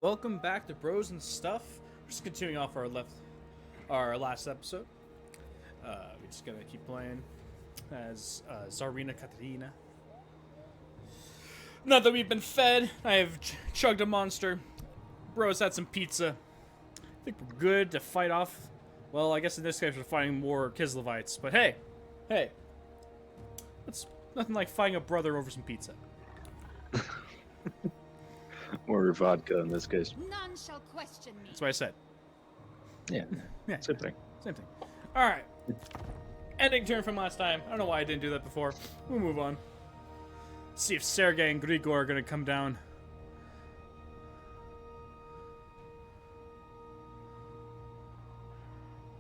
Welcome back to Bros and Stuff. We're just continuing off our last episode. We're just gonna keep playing as Tsarina Katarina. Now that we've been fed, I have chugged a monster. Bros had some pizza. I think we're good to fight off. Well, I guess in this case we're fighting more Kislevites. But hey, it's nothing like fighting a brother over some pizza. Or vodka in this case. None shall question me. That's what I said. Yeah, same thing. Same thing. Alright. Ending turn from last time. I don't know why I didn't do that before. We'll move on. See if Sergei and Grigor are going to come down.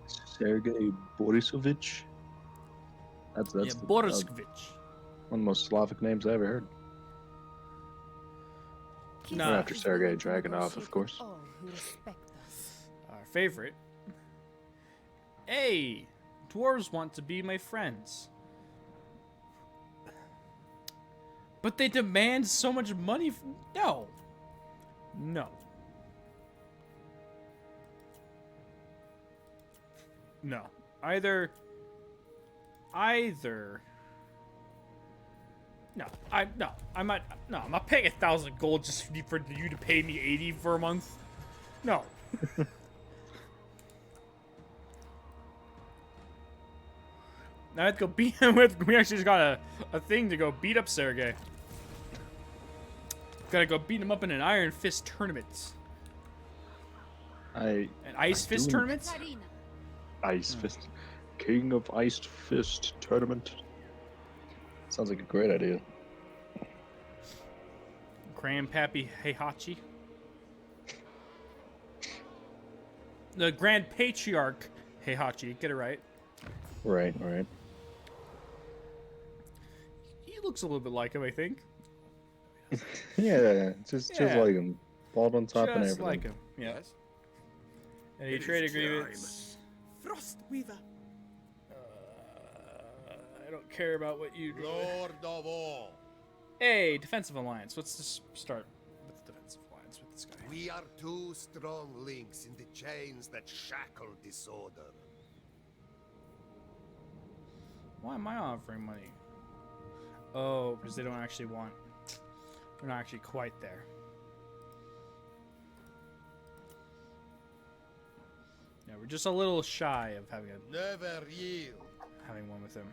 Sergei Borisovich? That's Yeah, Borisovich. one of the most Slavic names I ever heard. No. After Sergei Dragunov, of course. All who respect us. Our favorite. Hey! Dwarves want to be my friends. But they demand so much money. No. No. No. Either. No, I'm not paying 1,000 gold just for you to pay me 80 for a month. No. Now I have to go beat him with. We actually just got a thing to go beat up Sergei. Gotta go beat him up in an Iron Fist tournament. An Ice Fist tournament? Karina. Ice Fist. King of Ice Fist tournament. Sounds like a great idea. Grandpappy Heihachi. The Grand Patriarch Heihachi. Get it right. Right. He looks a little bit like him, I think. Yeah, just like him. Bald on top and Just everything. like him. Yes. Any trade agreements? Frostweaver, I don't care about what you do. Lord of all. Hey, defensive alliance. Let's just start with the defensive alliance with this guy. We are two strong links in the chains that shackle disorder. Why am I offering money? Oh, because they don't actually want. They're not actually quite there. Yeah, we're just a little shy of having Never yield. one with him.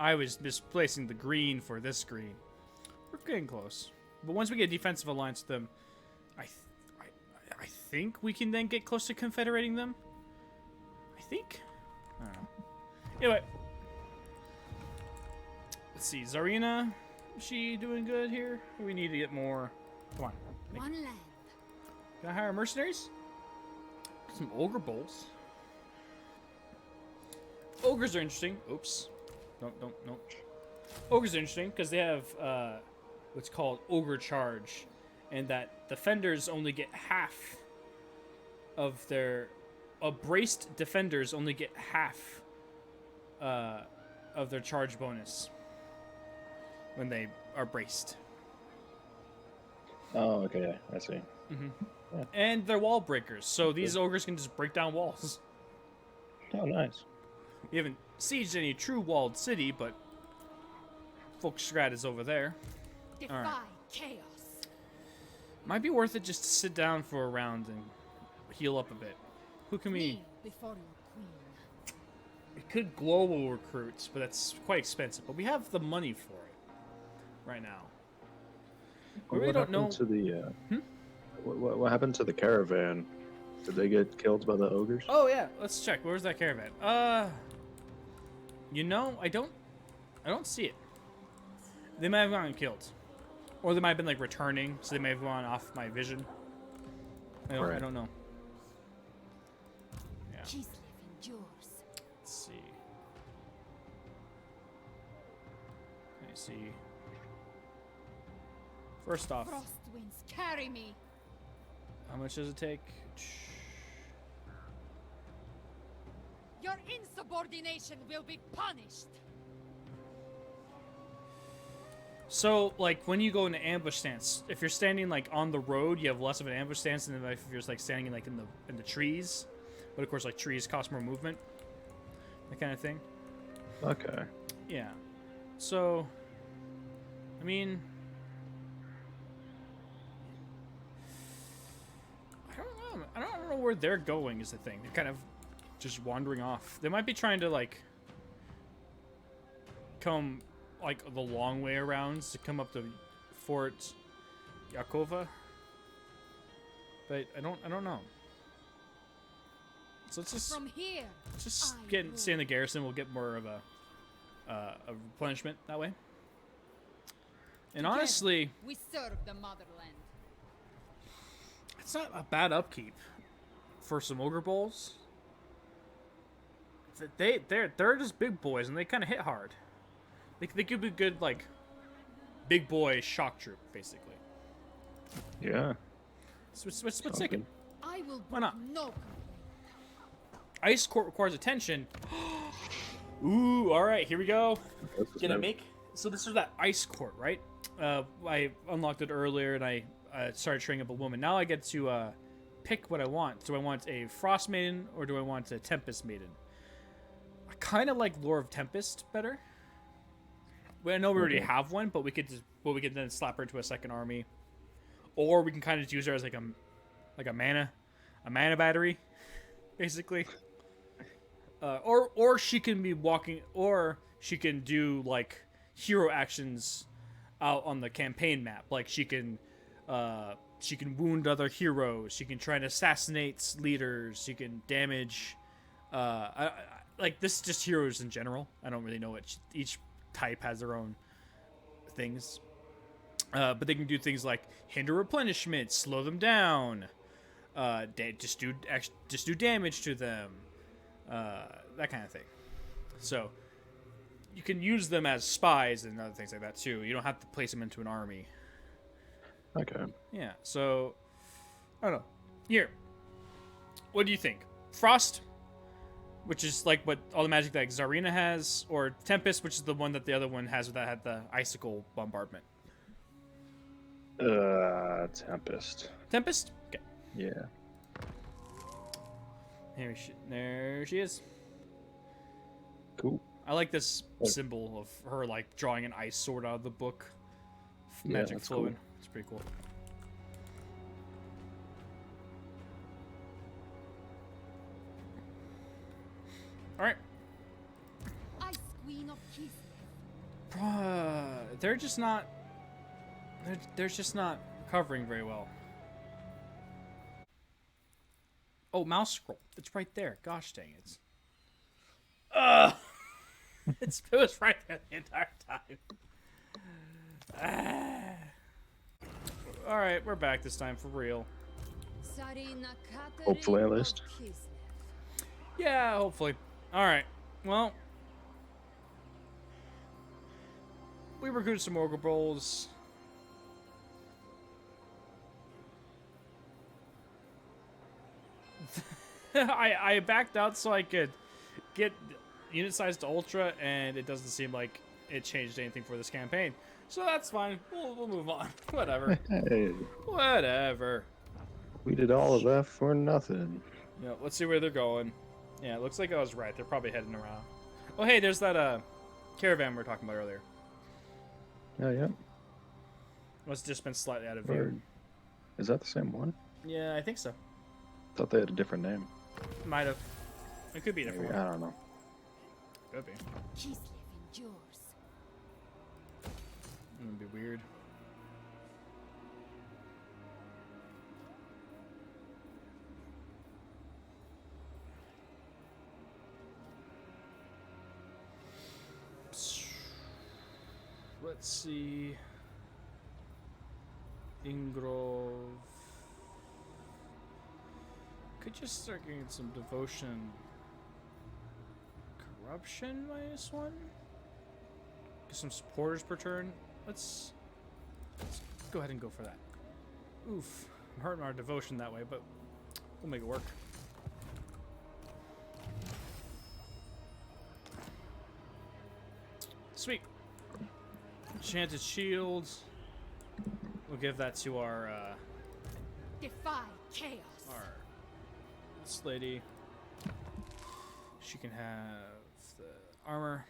I was misplacing the green for this green. We're getting close. But once we get a defensive alliance with them, I think we can then get close to confederating them. I think. I don't know. Anyway. Let's see. Tsarina, is she doing good here? We need to get more. Come on. One land. Can I hire mercenaries? Some ogre bolts. Ogres are interesting. Oops. Don't. Ogres are interesting because they have what's called ogre charge, and that defenders only get half of their braced defenders only get half of their charge bonus when they are braced. Oh, okay, I see. And they're wall breakers, so these ogres can just break down walls. Oh, nice. We haven't sieged any true walled city, but Volksgrad is over there. Defy Alright. chaos. Might be worth it just to sit down for a round and heal up a bit. Who can we... Kneel before your queen. We could global recruit, but that's quite expensive. But we have the money for it right now. We really don't know... To the, what happened to the caravan? Did they get killed by the ogres? Oh yeah, let's check. Where's that caravan? You know, I don't see it. They might have gotten killed, or they might have been like returning, so they may have gone off my vision. I don't know. Yeah. Kislev endures. Let's see. Let me see. First off, Frost winds carry me. how much does it take? Your insubordination will be punished. So, like, when you go into ambush stance, if you're standing, like, on the road, you have less of an ambush stance than if you're just, like, standing, in, like, in the trees. But, of course, like, trees cost more movement. That kind of thing. Okay. Yeah. So, I mean... I don't know. I don't know where they're going is the thing. They're kind of just wandering off. They might be trying to, like, come... like the long way around to come up to Fort Yakova, but I don't know. So let's just From here, stay in the garrison. We'll get more of a replenishment that way. And together, honestly, we serve the motherland. it's not a bad upkeep for some ogre bowls. They're just big boys and they kind of hit hard. They could be good, like, big boy shock troop, basically. Yeah. So what's thinking? I will Why not? no complaint. Ice court requires attention. Ooh, all right, here we go. Gonna make. So this is that ice court, right? I unlocked it earlier, and I started training up a woman. Now I get to pick what I want. Do I want a frost maiden or do I want a tempest maiden? I kind of like Lore of Tempest better. Well, I know we already have one, but we could then slap her into a second army, or we can kind of just use her as like a mana battery, basically. Or she can be walking, or she can do like hero actions out on the campaign map. Like she can wound other heroes. She can try and assassinate leaders. She can damage. Like this is just heroes in general. I don't really know what each type has their own things, but they can do things like hinder replenishment, slow them down, just do damage to them, that kind of thing. So you can use them as spies and other things like that too. You don't have to place them into an army. Okay. Yeah. So I don't know. Here, what do you think? Frost, which is like what all the magic that Zarina has, or Tempest, which is the one that the other one has that had the icicle bombardment. Tempest. Tempest? Okay. Yeah. There she is. Cool. I like this symbol of her like drawing an ice sword out of the book. Yeah, Magic that's flowing. cool. It's pretty cool. All right. Ice Queen of Kislev. They're just not. They're just not covering very well. Oh, mouse scroll. It's right there. Gosh dang it. It was right there the entire time. All right, we're back this time for real. Sarina Katarin Hopefully, at of least. Kislev. Yeah, hopefully. All right. Well, we recruited some ogre bowls. I backed out so I could get unit size to ultra, and it doesn't seem like it changed anything for this campaign. So that's fine. We'll move on. Whatever. Hey, Whatever. we did all of that for nothing. Yeah, let's see where they're going. Yeah, it looks like I was right. They're probably heading around. Oh, hey, there's that caravan we were talking about earlier. Yeah, yeah. Must have just been slightly out of view. Bird. Is that the same one? Yeah, I think so. Thought they had a different name. Might have. It could be a Maybe, different I one. don't know. Could be. Kislev endures. It'd be weird. Let's see. Ingrove. Could just start getting some devotion. Corruption -1. Get some supporters per turn. Let's go ahead and go for that. Oof. I'm hurting our devotion that way, but we'll make it work. Sweet. Enchanted shields. We'll give that to our Defy chaos. this lady. She can have the armor.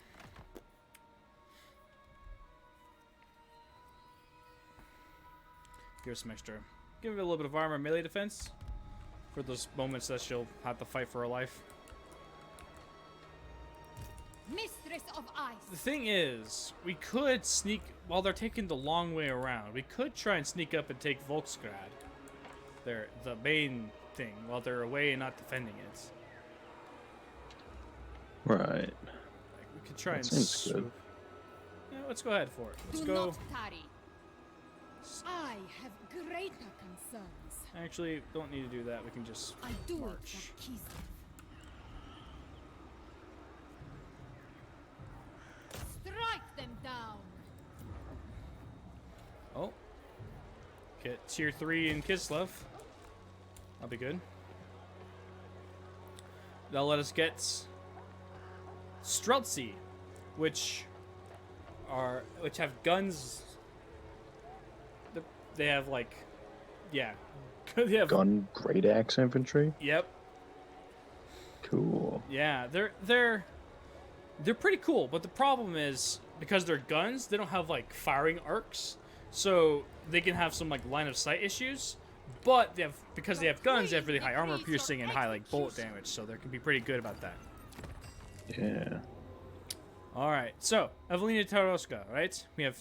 Give her some extra. Give her a little bit of armor, melee defense, for those moments that she'll have to fight for her life. Mistress of ice. The thing is, we could sneak while they're taking the long way around. We could try and sneak up and take Volksgrad, the main thing, while they're away and not defending it. Right. Like, we could try That and seems swoop. good. Yeah, let's go ahead for it. Let's Do go. not tarry. I have greater concerns. Actually, don't need to do that. We can just I do it march. for Kislev. Strike them down. Oh. Get tier 3 in Kislev. That'll be good. That'll let us get Streltsy, which have guns. They have like, yeah, they have. Gun great axe infantry. Yep. Cool. Yeah, they're pretty cool, but the problem is because they're guns, they don't have like firing arcs, so they can have some like line of sight issues. But because they have guns, they have really high armor piercing and high like bullet damage, so they can be pretty good about that. Yeah. All right, so Evelina Taroska, right? We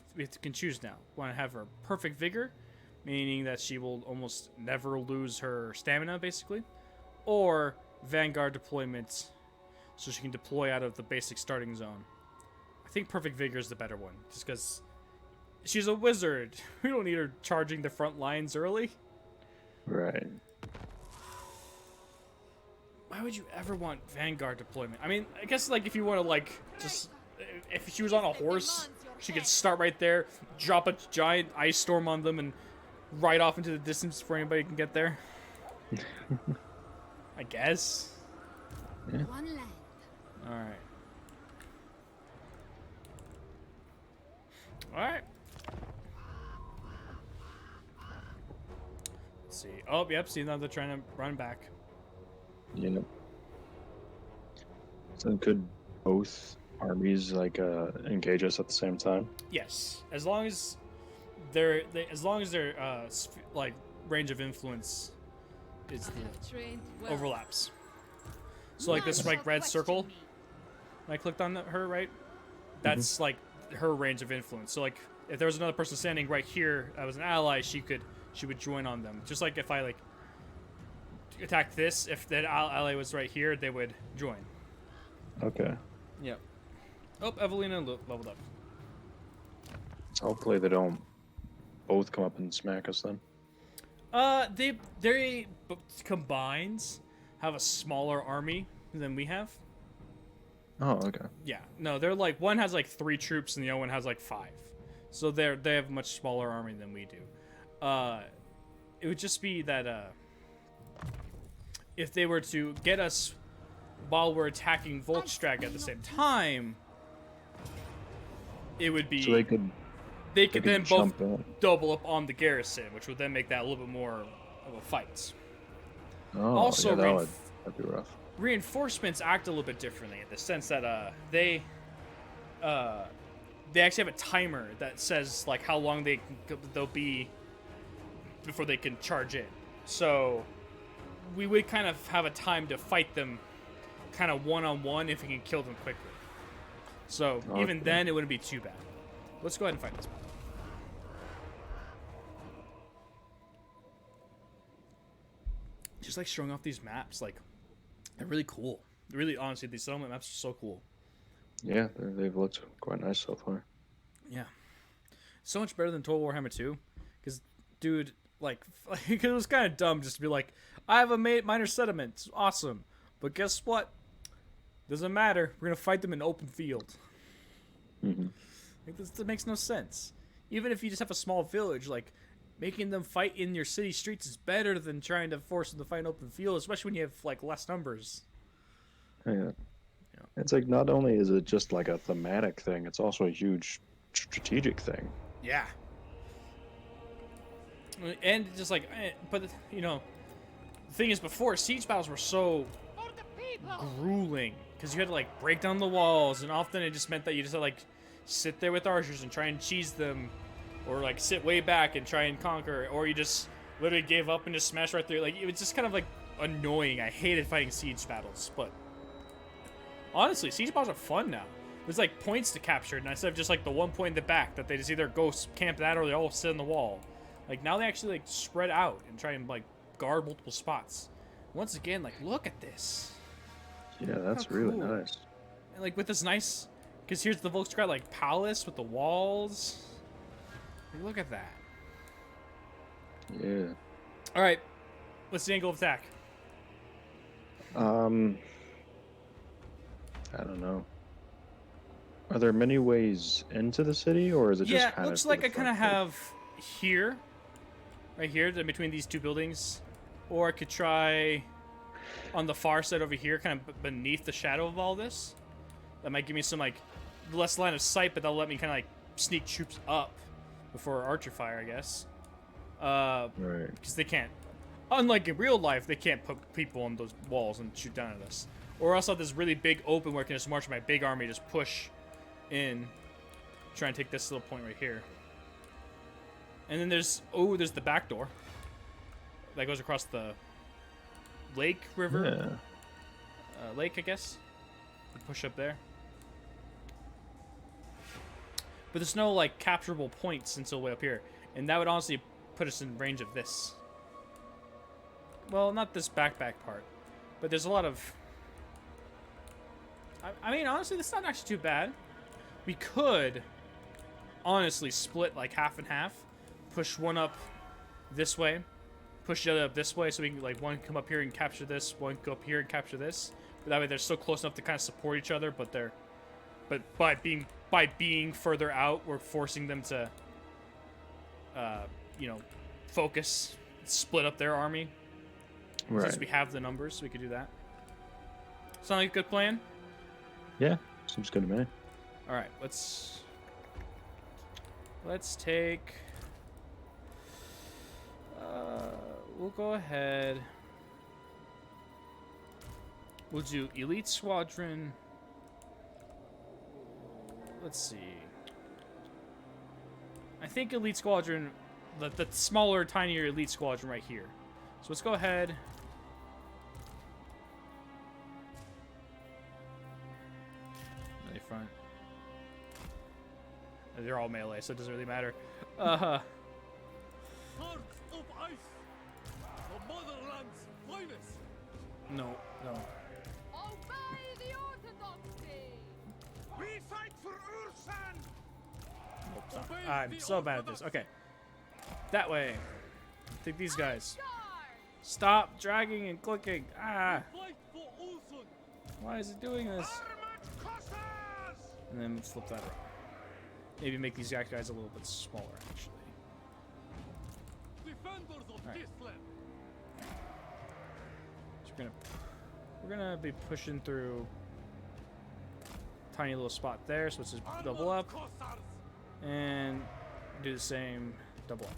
can choose now. We want to have her perfect vigor, meaning that she will almost never lose her stamina, basically, or Vanguard deployment, so she can deploy out of the basic starting zone. I think perfect vigor is the better one, just because she's a wizard. We don't need her charging the front lines early. Right. Why would you ever want Vanguard deployment? I mean, I guess like if you want to like just if she was on a horse, she could start right there, drop a giant ice storm on them, and ride off into the distance before anybody can get there. I guess. Yeah. One land. All right. All right. Let's see. Oh, yep. See, now they're trying to run back. Yep. So could both armies like engage us at the same time? Yes, as long as their like range of influence is I have trained well. overlaps. So like this None like shall red question circle, me. when I clicked on her, right? That's like her range of influence. So like if there was another person standing right here that was an ally, she would join on them. Just like if I like attacked this, if that ally was right here, they would join. Okay. Yep. Oh, Evelina leveled up. So hopefully they don't both come up and smack us then. They combined have a smaller army than we have. Oh, okay. Yeah, no, they're like one has like 3 troops and the other one has like 5, so they have a much smaller army than we do. It would just be that if they were to get us while we're attacking Volkstrag at the same time, it would be So they could then both jump in. double up on the garrison, which would then make that a little bit more of a fight. Oh, Also, yeah, that'd be rough. Reinforcements act a little bit differently in the sense that they actually have a timer that says like how long they'll be before they can charge in. So we would kind of have a time to fight them kind of one-on-one if we can kill them quickly. So even Okay. then it wouldn't be too bad. Let's go ahead and fight this battle. Just like showing off these maps, like they're really cool. Really, honestly, these settlement maps are so cool. Yeah, they've looked quite nice so far. Yeah, so much better than Total Warhammer 2. Because, dude, like, it was kind of dumb just to be like, I have a minor settlement, it's awesome. But guess what? Doesn't matter. We're gonna fight them in open field. Like that makes no sense. Even if you just have a small village, like making them fight in your city streets is better than trying to force them to fight in open field, especially when you have like less numbers. Yeah. It's like not only is it just like a thematic thing, it's also a huge strategic thing. Yeah. And just like, but you know, the thing is, before siege battles were so For the people! grueling because you had to like break down the walls, and often it just meant that you just had to like sit there with archers and try and cheese them, or like sit way back and try and conquer, or you just literally gave up and just smashed right through. Like it was just kind of like annoying. I hated fighting siege battles, but honestly, siege battles are fun now. There's like points to capture, and instead of just like the one point in the back that they just either go camp that or they all sit on the wall. Like now they actually like spread out and try and like guard multiple spots. Once again, like look at this. Yeah, that's How really cool. nice. And like with this nice, because here's the Volkskrad like palace with the walls. Like, look at that. Yeah. All right, what's the angle of attack? I don't know. Are there many ways into the city, or is it just Yeah, kind looks of? like I kind of have here, right here, in between these two buildings, or I could try on the far side over here, kind of beneath the shadow of all this. That might give me some like less line of sight, but that'll let me kind of like sneak troops up before archer fire, I guess. Right. Because they can't, unlike in real life, they can't put people on those walls and shoot down at us. Or else I have this really big open where I can just march my big army, just push in, try and take this little point right here. And then there's the back door that goes across the lake, river, Yeah. lake, I guess. You push up there. But there's no like capturable points until way up here, and that would honestly put us in range of this. Well, not this back part, but there's a lot of. I mean, honestly, this is not actually too bad. We could honestly split like half and half, push one up this way, push the other up this way, so we can like one come up here and capture this, one go up here and capture this. But that way, they're so close enough to kind of support each other. But by being further out, we're forcing them to, you know, focus, split up their army. Right. Since we have the numbers, we could do that. Sound like a good plan? Yeah. Seems good to me. All right, let's take. We'll go ahead. We'll do Elite Squadron. Let's see. I think Elite Squadron, the smaller, tinier Elite Squadron right here. So let's go ahead. Melee front. They're all melee, so it doesn't really matter. Hearts of ice, the motherland's finest. No. Obey the orthodoxy! We fight for Ursan. Nope, sorry. I'm so bad at this. Okay. That way. Take these guys. Stop dragging and clicking. Ah. Fight for Ulsan. Why is it doing this? Armat Cossars. And then flip that around. Maybe make these guys a little bit smaller, actually. Defenders of Alright. this land. So we're gonna be pushing through tiny little spot there, so let's just double Armat up Cossars. and do the same double up.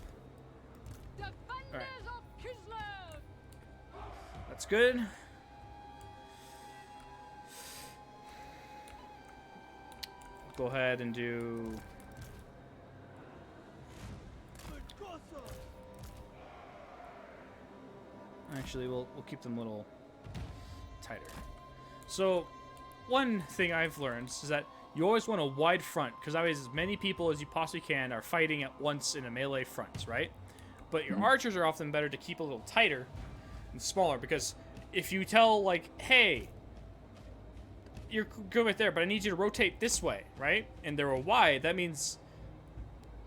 Defenders of Kislev! That's good. Go ahead and do. The Cossars. Actually, we'll keep them a little tighter. So, one thing I've learned is that you always want a wide front, because that way as many people as you possibly can are fighting at once in a melee front, right? But your archers are often better to keep a little tighter and smaller, because if you tell, like, hey, you're good right there, but I need you to rotate this way, right? And they're wide, that means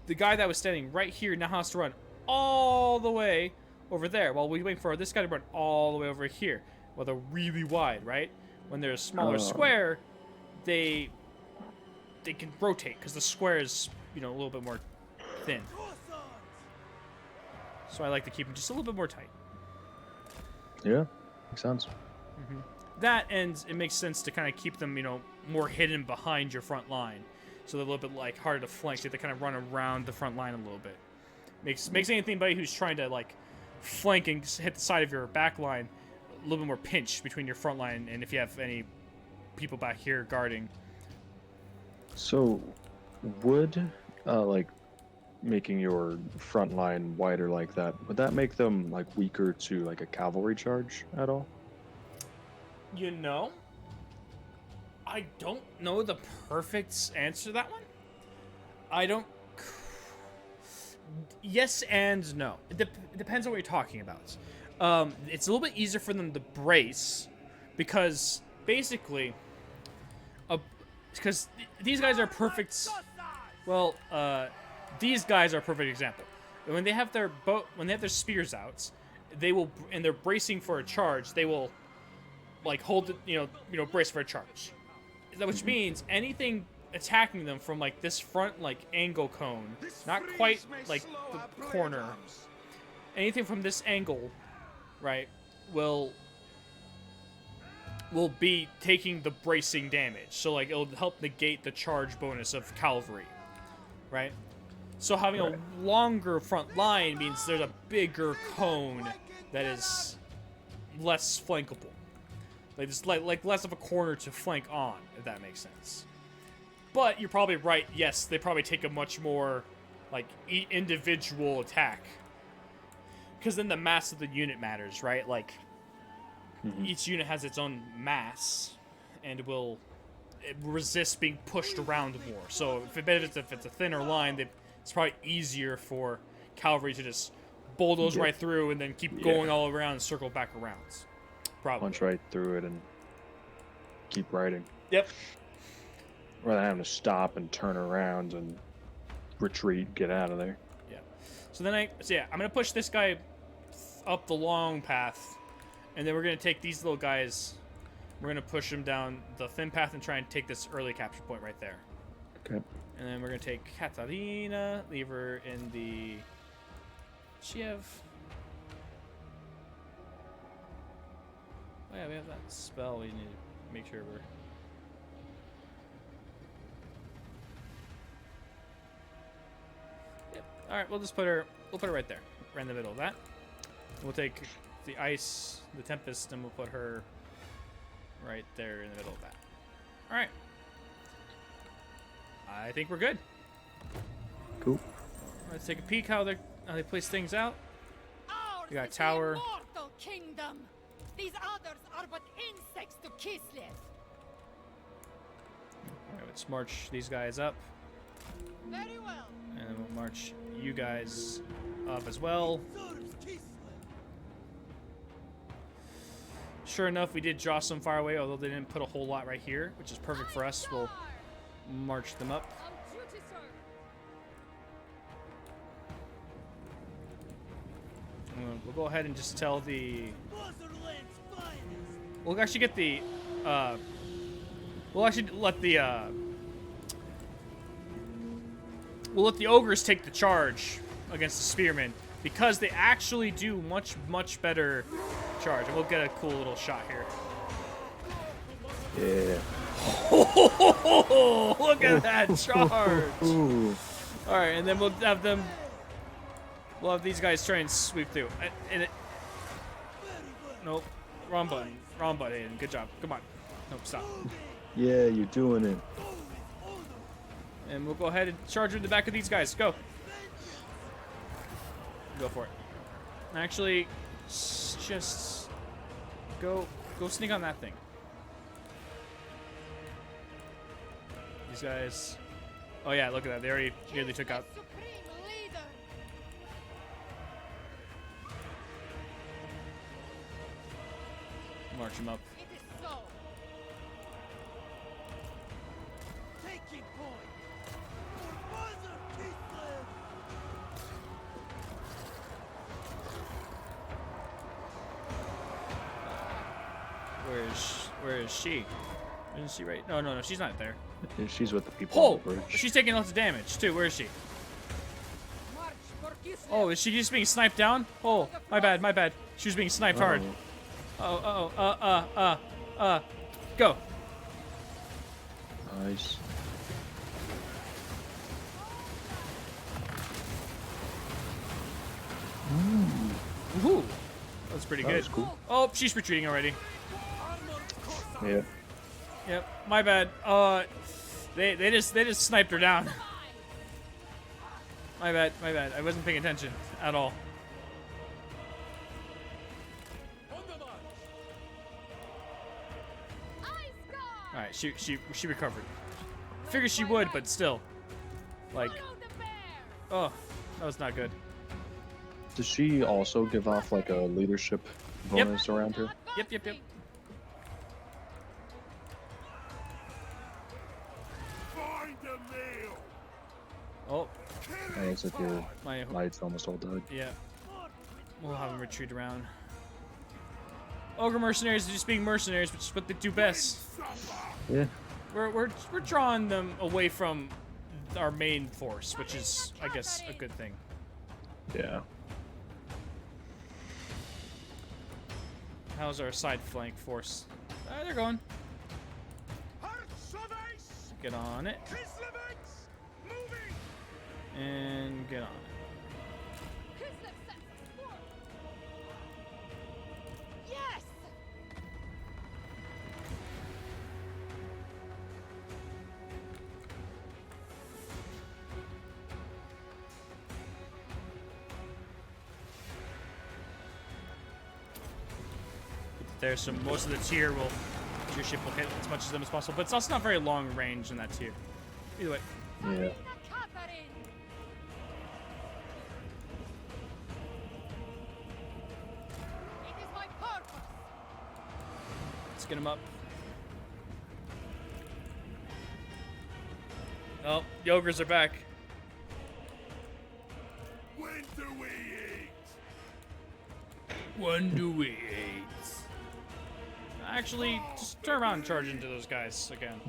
the guy that was standing right here now has to run all the way over there, while we wait for this guy to run all the way over here. Well, they're really wide, right? When they're a smaller square, they can rotate, because the square is, you know, a little bit more thin. So I like to keep them just a little bit more tight. Yeah. Makes sense. That, and it makes sense to kind of keep them, you know, more hidden behind your front line. so they're a little bit like harder to flank. So they kind of run around the front line a little bit. Makes anybody who's trying to like flank and hit the side of your back line a little bit more pinched between your front line, and if you have any people back here guarding. So, would like making your front line wider like that, would that make them like weaker to like a cavalry charge at all? You know, I don't know the perfect answer to that one. I don't. Yes and no. It depends on what you're talking about. It's a little bit easier for them to brace because basically, because these guys are perfect. Well, these guys are a perfect example. When they have their spears out, they will, and they're bracing for a charge. They will, like, hold it, brace for a charge. Which means anything attacking them from like this front like angle cone, not quite like the corner. Anything from this angle, right, will be taking the bracing damage. So like it'll help negate the charge bonus of cavalry, right? So having a longer front line means there's a bigger cone that is less flankable. Like it's like less of a corner to flank on, if that makes sense. But you're probably right. Yes, they probably take a much more like individual attack, because then the mass of the unit matters, right? Like each unit has its own mass, and will resist being pushed around more. So if it's a thinner line, it's probably easier for cavalry to just bulldoze right through and then keep going all around and circle back around. Probably. Punch right through it and keep riding. Yep. Rather than having to stop and turn around and retreat, get out of there. Yeah. So then I'm gonna push this guy up the long path, and then we're gonna take these little guys. We're gonna push them down the thin path and try and take this early capture point right there. Okay. And then we're gonna take Katarina, leave her in the. Does she have? Oh yeah, we have that spell. We need to make sure we're. Yep. All right, we'll just put her. We'll put her right there, right in the middle of that. We'll take the ice, the tempest, and we'll put her right there in the middle of that. All right. I think we're good. Cool. Let's take a peek how they place things out. Ours You got is tower. the immortal kingdom. These others are but insects to Kislev. All right, let's march these guys up, Very well. and then we'll march you guys up as well. Sure enough, we did draw some far away, although they didn't put a whole lot right here, which is perfect for us. We'll march them up. On duty, sir. We'll go ahead and just tell the. Motherland's finest. We'll actually get the. We'll actually let the. We'll let the ogres take the charge against the spearmen, because they actually do much better charge. And we'll get a cool little shot here. Yeah. Oh, look at that charge! Ooh. All right, and then we'll have them. We'll have these guys try and sweep through. Nope, wrong button. Wrong button. Good job. Come on. Nope, stop. Yeah, you're doing it. And we'll go ahead and charge in the back of these guys. Go. Go for it. Actually, just go sneak on that thing. These guys. Oh yeah, look at that. They already nearly took out. Supreme leader. March them up. It is so. Taking point. For Mother Kislev. Where is she? Isn't she right? No, she's not there. She's with the people Oh, on the bridge. she's taking lots of damage too. Where is she? March for Kislev. Oh, is she just being sniped down? Oh, my bad. She was being sniped hard. Go. Nice. Woohoo! That's pretty That good. was cool. Oh, she's retreating already. Yeah. Yep, my bad. They just sniped her down. My bad. I wasn't paying attention at all. All right, she recovered. Figured she would, but still, like, oh, that was not good. Does she also give off like a leadership Yep. bonus around her? Yep. Find a meal. Oh, Oh, looks like your my knights almost all died. yeah. We'll have them retreat around. Ogre mercenaries are just being mercenaries, which is what they do best. Yeah. We're drawing them away from our main force, which is, I guess, a good thing. Yeah. How's our side flank force? They're going. Get on it. And get on it. Yes! There's some. Most of the tier ship will hit as much of them as possible, but it's also not very long range in that tier. Either way. Yeah. Katarin! It is my purpose! Let's get him up. Oh, the ogres are back. When do we eat? When do we eat? Actually, just turn around and charge into those guys again.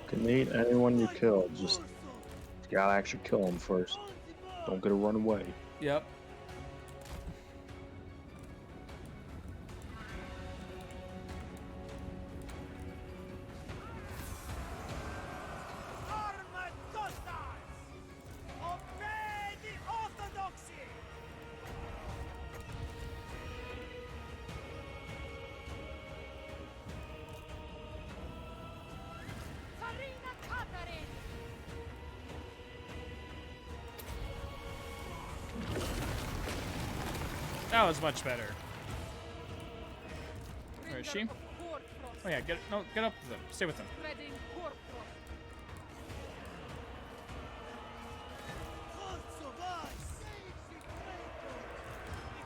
Can eat anyone you kill. Just you gotta actually kill them first. Don't get to run away. Yep. Obey the orthodoxy! Sarina Katarin! That was much better. Where is she? Oh yeah, get up with them. Stay with them. Hearts of ice!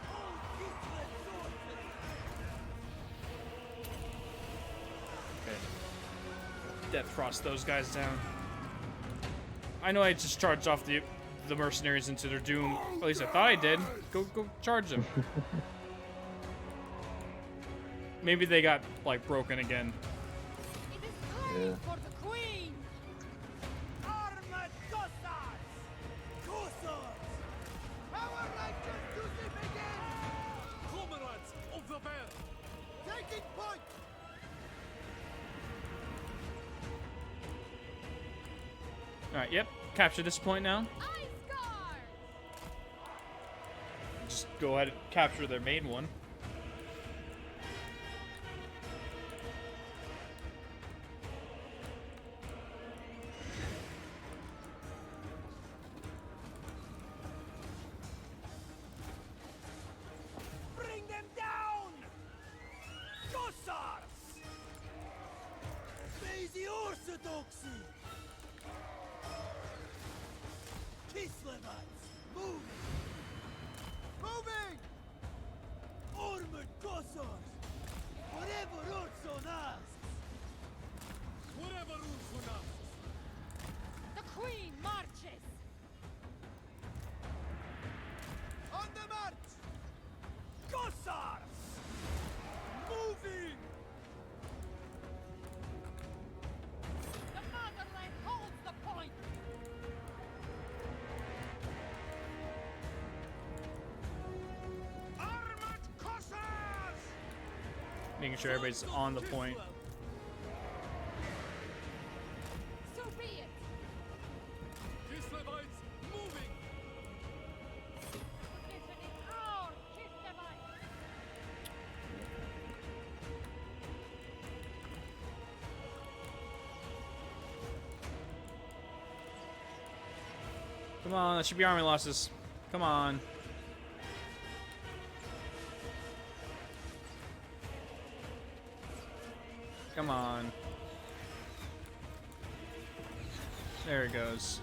Behold Kislev sorcery! Okay. Death frost those guys down. I know I just charged off the mercenaries into their doom. At least I thought I did. Go charge them. Maybe they got like broken again. It is time Yeah. for the queen! Armed Cossars! Cossars! Our righteous duty begins! Comrades of the band! Taking point! All right. Yep. Capture this point now. Ice guard! Just go ahead and capture their main one. Bring them down! Cossars! Obey the orthodoxy! Kislevites, moving! Moving! Armored Cossars! Whatever Urson asks! Whatever Urson asks! The queen marches! On the march! Cossars! Moving! The motherland holds the point! Armored Cossars! Making sure everybody's on the point. So be it! Kislevites moving! Position is Come on, that should be army losses. Come on. Come on. There it goes.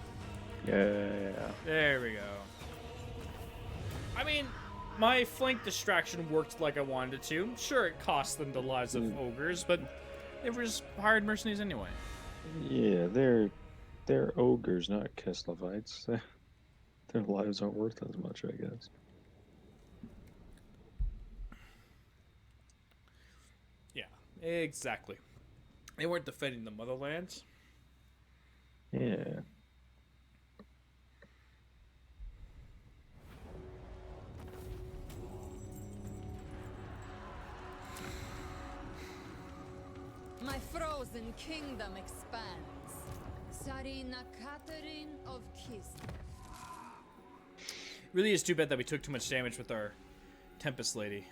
Yeah. There we go. I mean, my flank distraction worked like I wanted it to. Sure, it cost them the lives of ogres, but they were just hired mercenaries anyway. Yeah, they're ogres, not Kislevites. Their lives aren't worth as much, I guess. Yeah, exactly. They weren't defending the motherland. Yeah. My frozen kingdom expands. Sarina Katarin of Kislev. Really is too bad that we took too much damage with our Tempest Lady.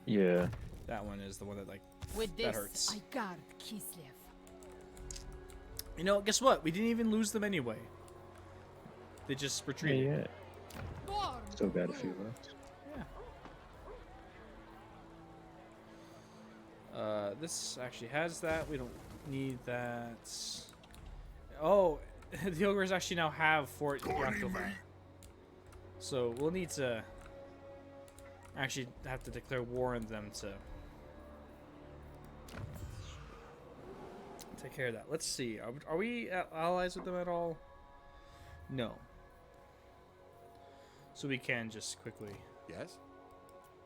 Yeah. That one is the one that, like, With that this, hurts. I guard Kislev. You know, guess what? We didn't even lose them anyway. They just Yeah, retreated. yeah. Born Still got a few left. This actually has that. We don't need that. Oh, the ogres actually now have Fort Yakova. So we'll need to actually have to declare war on them to take care of that. Let's see. Are we allies with them at all? No. So we can just quickly. Yes?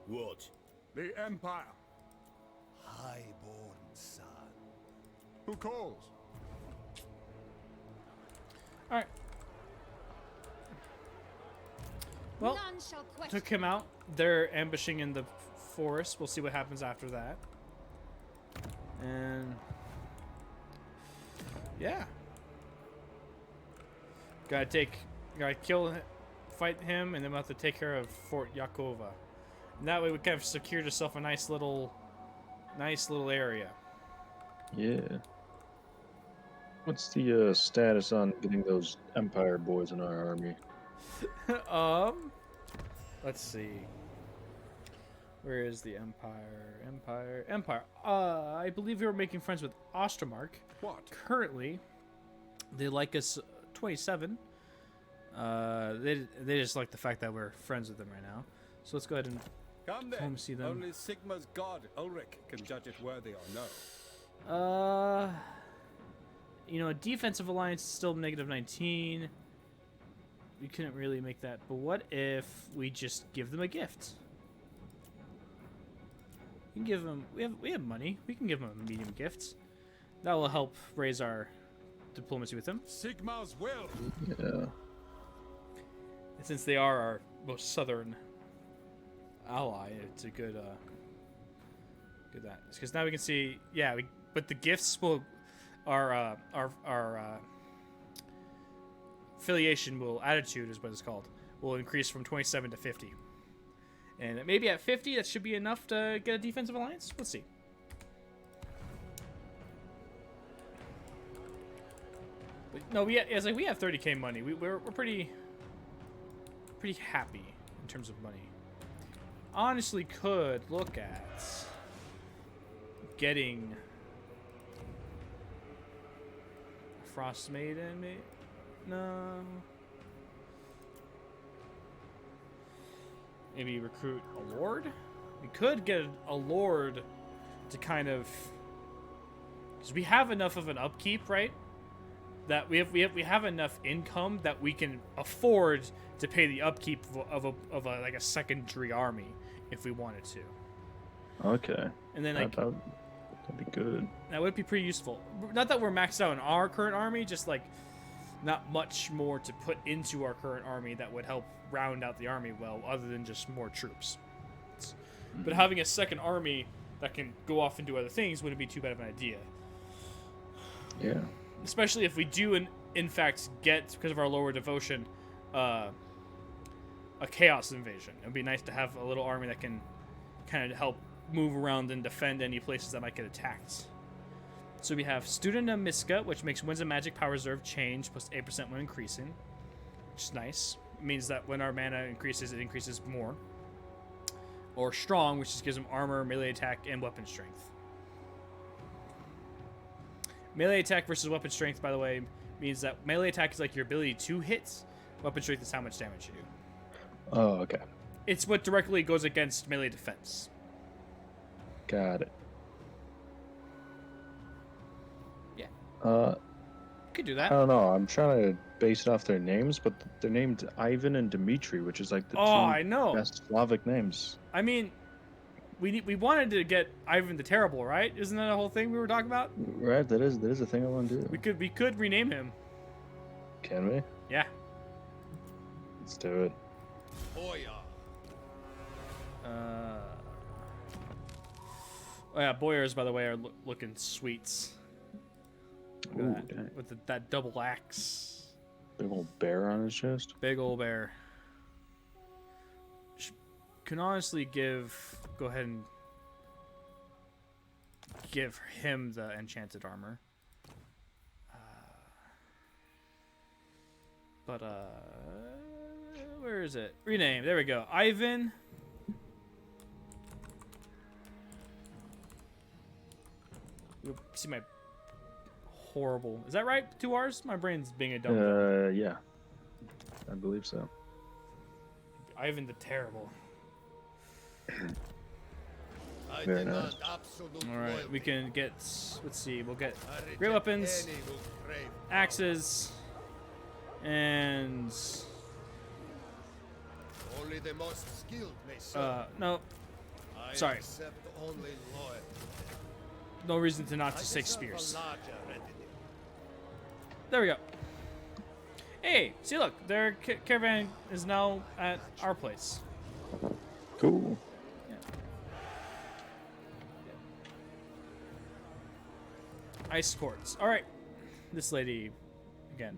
What? The Empire. Highborn son. Who calls? All right. Well, None shall question. took him out. They're ambushing in the forest. We'll see what happens after that. And yeah, gotta fight him, and then we'll have to take care of Fort Yakova. And that way, we kind of secured ourselves a nice little area. Yeah. What's the status on getting those Empire boys in our army? Let's see. Where is the Empire? Empire. I believe we were making friends with Ostermark. What? Currently, they like us 27. They just like the fact that we're friends with them right now. So let's go ahead and Come then. Come see them. Only Sigma's god, Ulrich, can judge it worthy or no. you know, defensive alliance is still -19. We couldn't really make that. But what if we just give them a gift? We can give them. We have money. We can give them a medium gift. That will help raise our diplomacy with them. Sigma's will. Yeah. And since they are our most southern ally, it's a good that. Because now we can see, yeah, but the gifts will, our affiliation will, attitude is what it's called, will increase from 27 to 50. And maybe at 50, that should be enough to get a defensive alliance. Let's see. But no, we have 30k money. We're pretty happy in terms of money. Honestly, could look at getting a Frost Maiden. No. Maybe recruit a lord. We could get a lord to kind of, because we have enough of an upkeep, right? That we have enough income that we can afford to pay the upkeep of a like a secondary army if we wanted to. Okay. And then like That'd be good. that would be pretty useful. Not that we're maxed out in our current army, just like not much more to put into our current army that would help round out the army well, other than just more troops. But having a second army that can go off and do other things wouldn't be too bad of an idea. Yeah. Especially if we do, in fact, get, because of our lower devotion, a chaos invasion. It would be nice to have a little army that can kind of help move around and defend any places that might get attacked. So we have Student of Miska, which makes Winds of Magic Power Reserve change, plus 8% when increasing. which is nice. It means that when our mana increases, it increases more. Or strong, which just gives him armor, melee attack, and weapon strength. Melee attack versus weapon strength, by the way, means that melee attack is like your ability to hit. Weapon strength is how much damage you do. Oh, okay. It's what directly goes against melee defense. Got it. Yeah. Uh, Could do I that. don't know. I'm trying to base it off their names, but they're named Ivan and Dmitri, which is like the two I know. best Slavic names. I mean, we wanted to get Ivan the Terrible, right? Isn't that a whole thing we were talking about? Right, that is a thing I want to do. We could rename him. Can we? Yeah. Let's do it. Boyar. Oh yeah, Boyars, by the way, are looking sweets. Look Ooh, at that. dang. With that double axe. Big old bear on his chest. Big old bear. Can honestly go ahead and give him the enchanted armor. Where is it? Rename. There we go. Ivan. You'll see my horrible. Is that right? 2 R's? My brain's being a dumb. Yeah. I believe so. Ivan the Terrible. I Very demand nice. absolute All right, loyalty. we can get. Let's see. We'll get I reject great weapons, any who crave axes, and only the most skilled may serve. no, I sorry. accept only loyalty. no reason to not I just take deserve spears. a larger retinue. There we go. Hey, see, look, their caravan is now at our place. Cool. Ice quartz. All right, this lady again.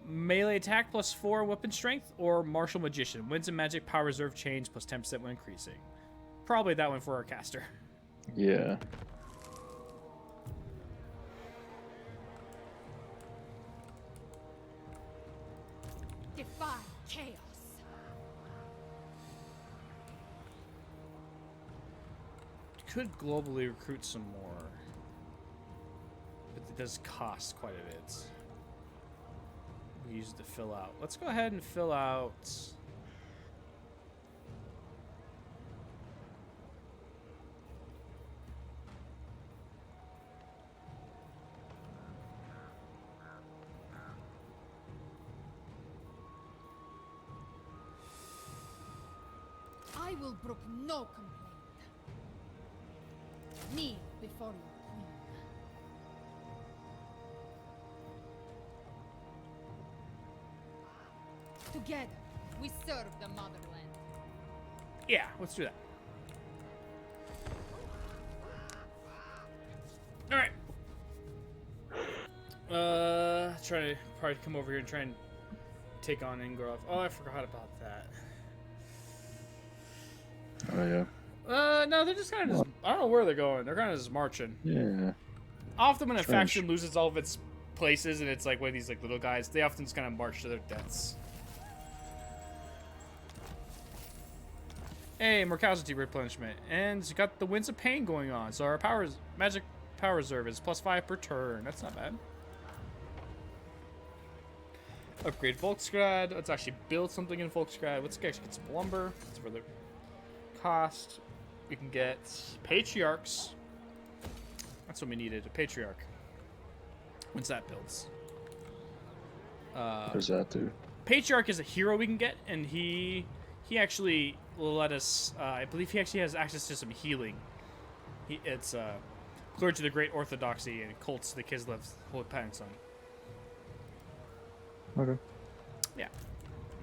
Melee attack plus 4 weapon strength, or martial magician. Winds and magic power reserve change plus 10% when increasing. Probably that one for our caster. Yeah. Defy chaos. Could globally recruit some more, but it does cost quite a bit. We use it to fill out. Let's go ahead and fill out. I will brook no complaint. Kneel before your queen. Together, We serve the motherland. Yeah, let's do that. All right. Try to probably come over here and try and take on Ingrov. Oh, I forgot about that. Oh yeah. No, they're just kind of just. I don't know where they're going. They're kind of just marching. Yeah. Often when a Strange. faction loses all of its places and it's like one of these like little guys, they often just kind of march to their deaths. Hey, more casualty replenishment, and you got the Winds of Pain going on. So our magic power reserve is +5 per turn. That's not bad. Upgrade Volksgrad. Let's actually build something in Volksgrad. Let's actually get some lumber. That's for the cost. We can get patriarchs. That's what we needed, a patriarch. Once that builds. What does that do? Patriarch is a hero we can get, and he actually will let us. I believe he actually has access to some healing. It's clergy to the Great Orthodoxy and cults the Kislev hold patents on. Okay. Yeah,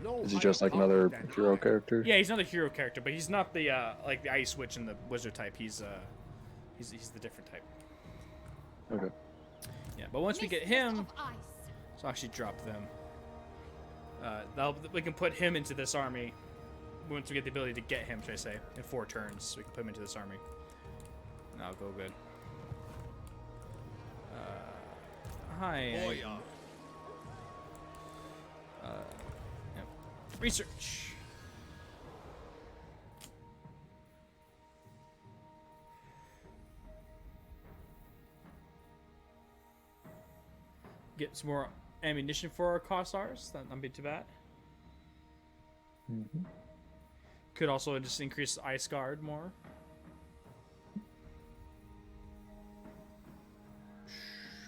No Is he higher just like power another than hero I. character? yeah, he's another hero character, but he's not the like the Ice Witch and the Wizard type. He's the different type. Okay. Yeah, but once we get mistress him, of ice. so I'll actually drop them. We can put him into this army. Once we get the ability to get him, should I say, in 4 turns, we can put him into this army. And that'll go good. Hi. Boyar. Research. Get some more ammunition for our Kossars. That'd be too bad. Mm-hmm. Could also just increase the ice guard more.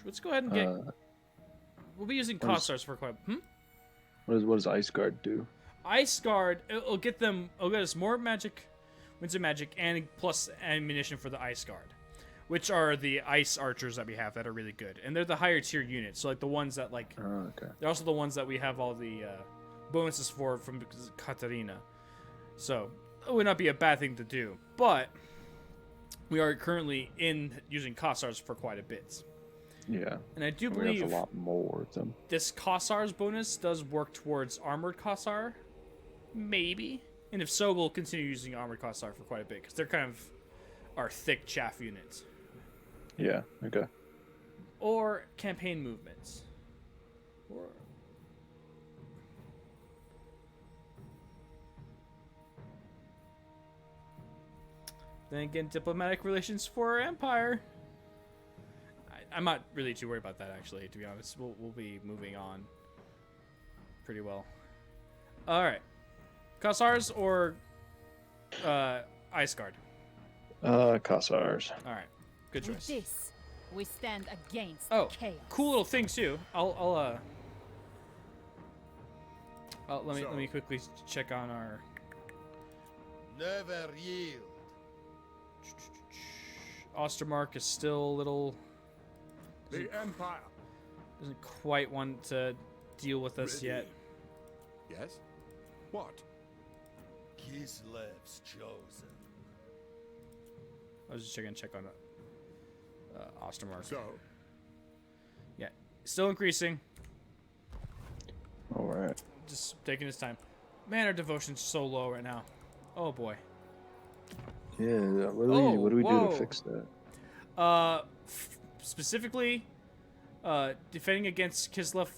Let's go ahead and get. We'll be using Kossars for quite. What does Ice Guard do? Ice guard. It'll get them. It'll get us more magic, winds of magic, and plus ammunition for the ice guard, which are the ice archers that we have that are really good, and they're the higher tier units. So like the ones that like. Oh, okay. They're also the ones that we have all the bonuses for from Katarin. So it would not be a bad thing to do, but we are currently using Kossars for quite a bit. Yeah. And I do We believe have a lot more of them. this Kossars bonus does work towards Armored Kossar, maybe. And if so, we'll continue using Armored Kossar for quite a bit, because they're kind of our thick chaff units. Yeah, okay. Or campaign movements. Or... Then again, diplomatic relations for our empire. I'm not really too worried about that, actually, to be honest. We'll be moving on pretty well. All right. Kossars or Ice Guard? Kossars. All right. Good With choice. this, we stand against Oh, chaos. cool little thing, too. Let me quickly check on our... Never yield. Ostermark is still a little... The Empire. Doesn't quite want to deal with us Ready. yet. Yes? What? Kislev's chosen. I was just check on Ostermark. So, Yeah, still increasing. Alright. Just taking his time. Man, our devotion's so low right now. Oh boy. Yeah, what do we do whoa. to fix that? Specifically, defending Kislev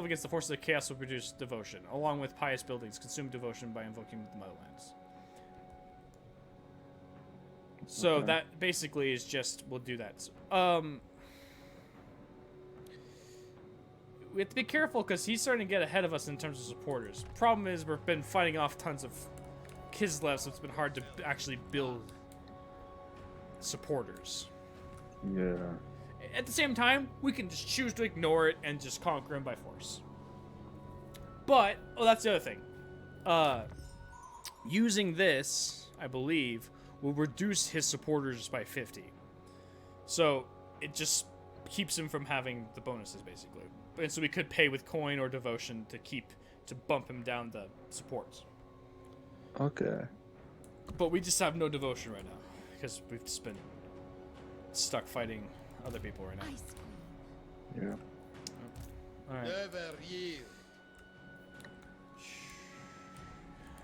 against the forces of chaos will produce devotion, along with pious buildings. Consume devotion by invoking the Motherlands. So Okay. that basically is just we'll do that. We have to be careful because he's starting to get ahead of us in terms of supporters. Problem is we've been fighting off tons of Kislev, so it's been hard to actually build supporters. Yeah. At the same time, we can just choose to ignore it and just conquer him by force. But, that's the other thing. Using this, I believe, will reduce his supporters by 50. So, it just keeps him from having the bonuses, basically. And so we could pay with coin or devotion to bump him down the supports. Okay. But we just have no devotion right now, because we've just been stuck fighting other people right now. Ice Queen. Yeah. Alright. Never yield.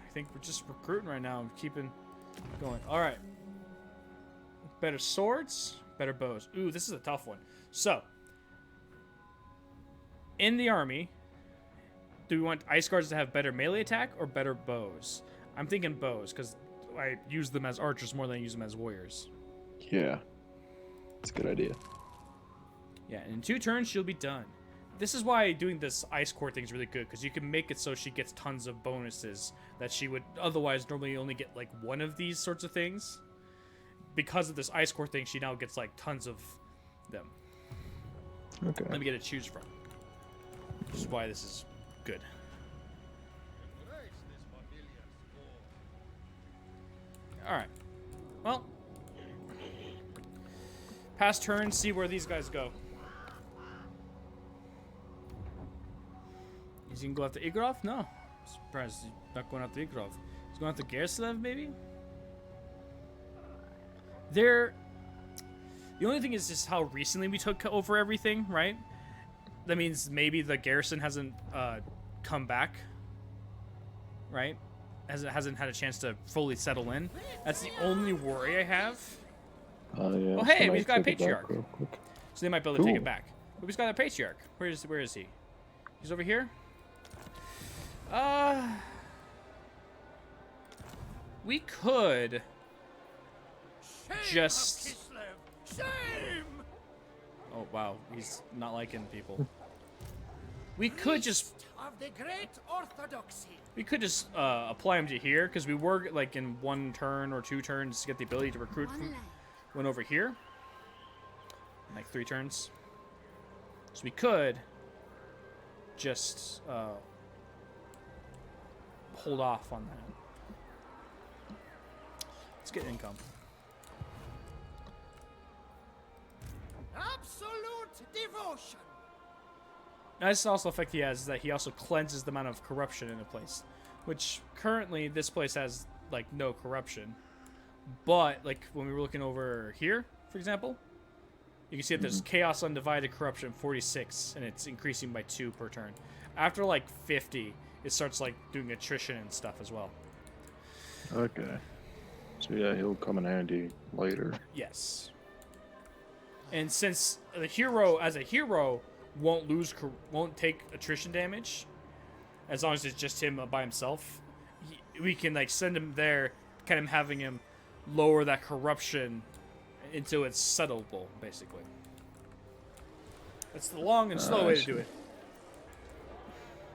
I think we're just recruiting right now and keeping going. Alright. Better swords, better bows. Ooh, this is a tough one. So, in the army, do we want ice guards to have better melee attack or better bows? I'm thinking bows, because I use them as archers more than I use them as warriors. Yeah. That's a good idea. Yeah, and in 2 turns, she'll be done. This is why doing this ice core thing is really good, because you can make it so she gets tons of bonuses that she would otherwise normally only get, like, one of these sorts of things. Because of this ice core thing, she now gets, like, tons of them. Okay. Let me get to choose from. Which is why this is good. Embrace this familiar sport. Alright. Well. Pass turn, see where these guys go. Is he gonna go after Igorov? No. Surprised he's not going after Igorov. He's going after Gerslev, maybe? The only thing is just how recently we took over everything, right? That means maybe the garrison hasn't come back, right? Hasn't had a chance to fully settle in. That's the only worry I have. Yeah. Oh, hey, so we've got a take it back patriarch. real quick. So they might be able to take Cool. it back. But we've got a patriarch. Where is he? He's over here? We could Shame just... of Kislev! Shame! Oh, wow. He's not liking people. We could just... Priest of the great orthodoxy. We could just apply him to here, because we were, like, in 1 turn or 2 turns to get the ability to recruit from... Went over here. Like 3 turns. So we could just hold off on that. Let's get income. Absolute devotion. Nice also effect he has is that he also cleanses the amount of corruption in a place, which currently this place has like no corruption. But like when we were looking over here, for example, you can see that there's chaos undivided corruption 46, and it's increasing by 2 per turn. After like 50, it starts like doing attrition and stuff as well. Okay. So yeah, he'll come in handy later. Yes. And since the hero, as a hero, won't take attrition damage, as long as it's just him by himself, we can like send him there, kind of having him lower that corruption until it's settleable, basically. That's the long and slow way to do it.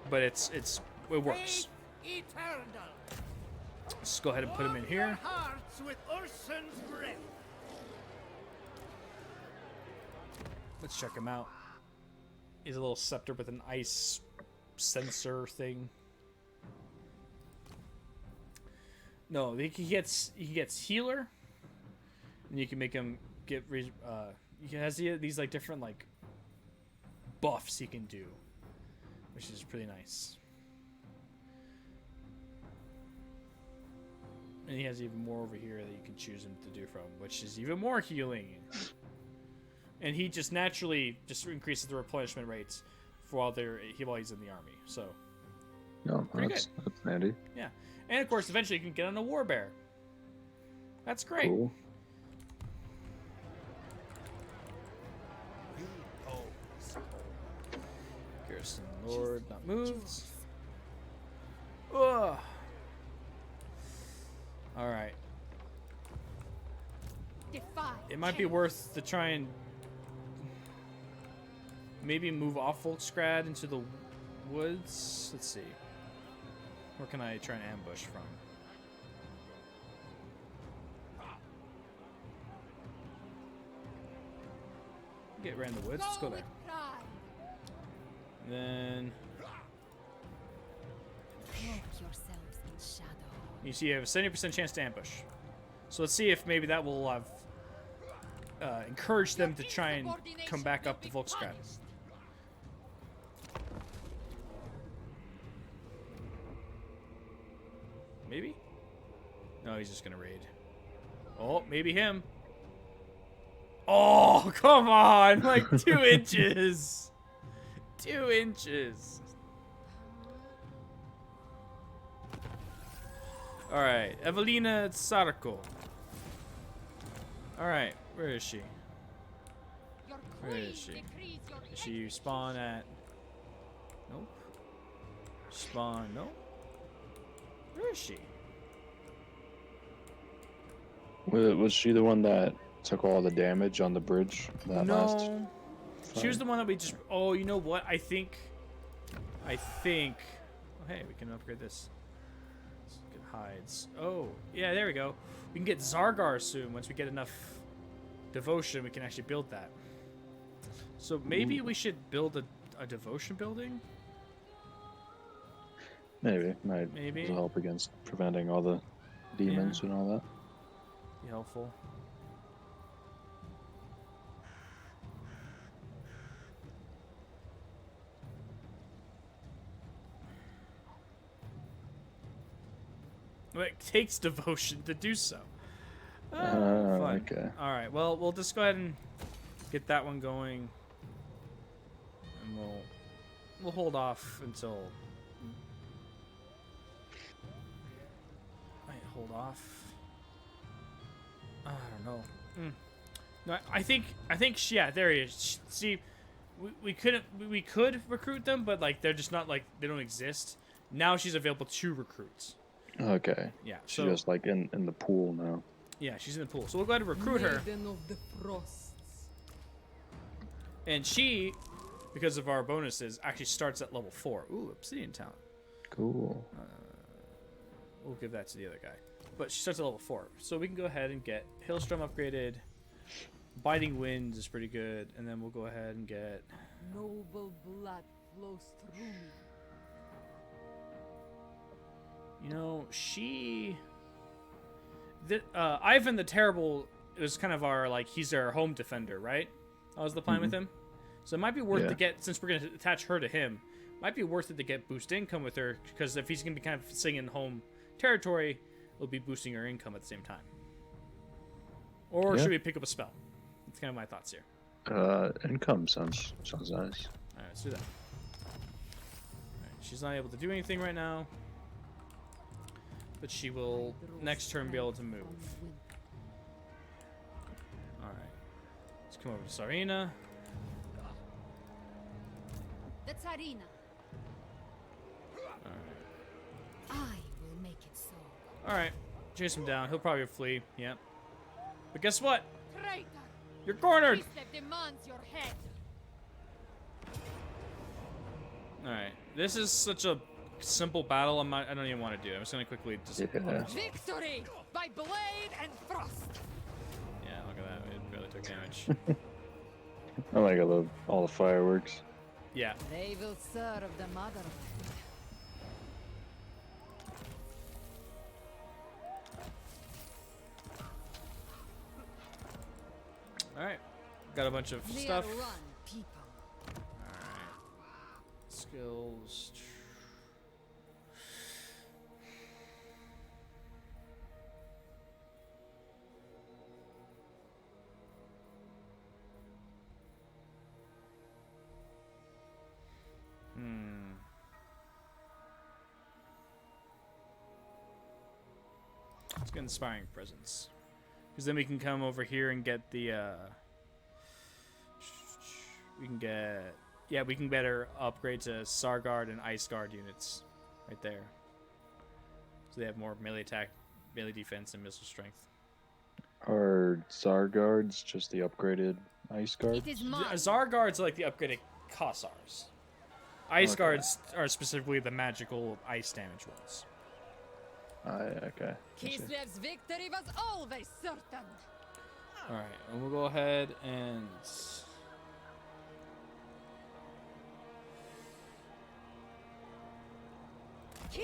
But it works. Faith eternal. Let's go ahead and put him in Warm your here. hearts with Ursun's breath. Let's check him out. He's a little scepter with an ice sensor thing. No, he gets healer, and you can make him get. He has these like different like buffs he can do, which is pretty nice. And he has even more over here that you can choose him to do from, which is even more healing. And he just naturally just increases the replenishment rates for while he's in the army. So No, that's handy. yeah, and of course eventually you can get on a war bear. That's great. Cool. Garrison Lord not moved. Ugh. All right. Defy It might be change. worth to try and maybe move off Volksgrad into the woods. Let's see. Where can I try and ambush from? Get right in the woods. Let's go there. with pride. And then Cloak yourselves in shadow. you see you have a 70% chance to ambush. So let's see if maybe that will have encouraged them to try and come back up to Volksgrad. Maybe? No, he's just gonna raid. Oh, maybe him. Oh, come on! Like 2 inches! 2 inches! Alright, Evelina Tsarko. Alright, where is she? Your Where queen is she? decrees your Does she spawn at... Nope. Spawn, nope. Where is she? Was she the one that took all the damage on the bridge that last? No. She was the one that we just... Oh, you know what? I think... Oh, hey, we can upgrade this. Let's get hides. Oh, yeah, there we go. We can get Zargar soon. Once we get enough devotion, we can actually build that. So maybe we should build a devotion building? Maybe. Might Maybe. help against preventing all the demons and all that. Be helpful. Well, it takes devotion to do so. Fun. Okay. All right. Well, we'll just go ahead and get that one going, and we'll hold off until. Might hold off. I don't know. No, I think yeah, there he is. See, we could recruit them, but like they're just not like they don't exist. Now she's available to recruit. Okay. Yeah. She's So just like in the pool now. yeah, she's in the pool. So we'll go ahead and recruit her. Maiden of the Frosts. And she, because of our bonuses, actually starts at level 4. Ooh, Obsidian talent. Cool. We'll give that to the other guy. But she starts at level 4. So we can go ahead and get Hailstorm upgraded. Biting Winds is pretty good. And then we'll go ahead and get... Noble blood flows through me. You know, she... Ivan the Terrible is kind of our, like, he's our home defender, right? That was the plan with him. So it might be worth to get, since we're going to attach her to him, might be worth it to get boost income with her, because if he's going to be kind of sitting in home territory, it'll be boosting her income at the same time. Or should we pick up a spell? That's kind of my thoughts here. Income sounds nice. Alright, let's do that. Alright, she's not able to do anything right now, but she will next turn be able to move. Alright. Let's come over to Sarina. The Tsarina. Alright. I will make it so. Alright. Chase him down. He'll probably flee. Yep. But guess what? Traitor! You're cornered! Kislev demands your head. Alright. This is such a simple battle. I don't even want to do it. I'm just gonna quickly just... Yeah. Victory by blade and frost. Yeah, look at that. It barely took damage. I like all the fireworks. Yeah. They will serve the motherland. Alright. Got a bunch of Clear stuff. run, people. Alright. Skills. Let's get Inspiring Presence. Because then we can come over here and get the, we can get... Yeah, we can better upgrade to Sarguard and Ice Guard units. Right there. So they have more melee attack, melee defense, and missile strength. Are Zarguards just the upgraded Ice Guard? It is mine. Zarguards are like the upgraded Kossars. Ice Guards are specifically the magical ice damage ones. Okay. I see. Kislev's victory was always certain. Alright, and we'll go ahead and...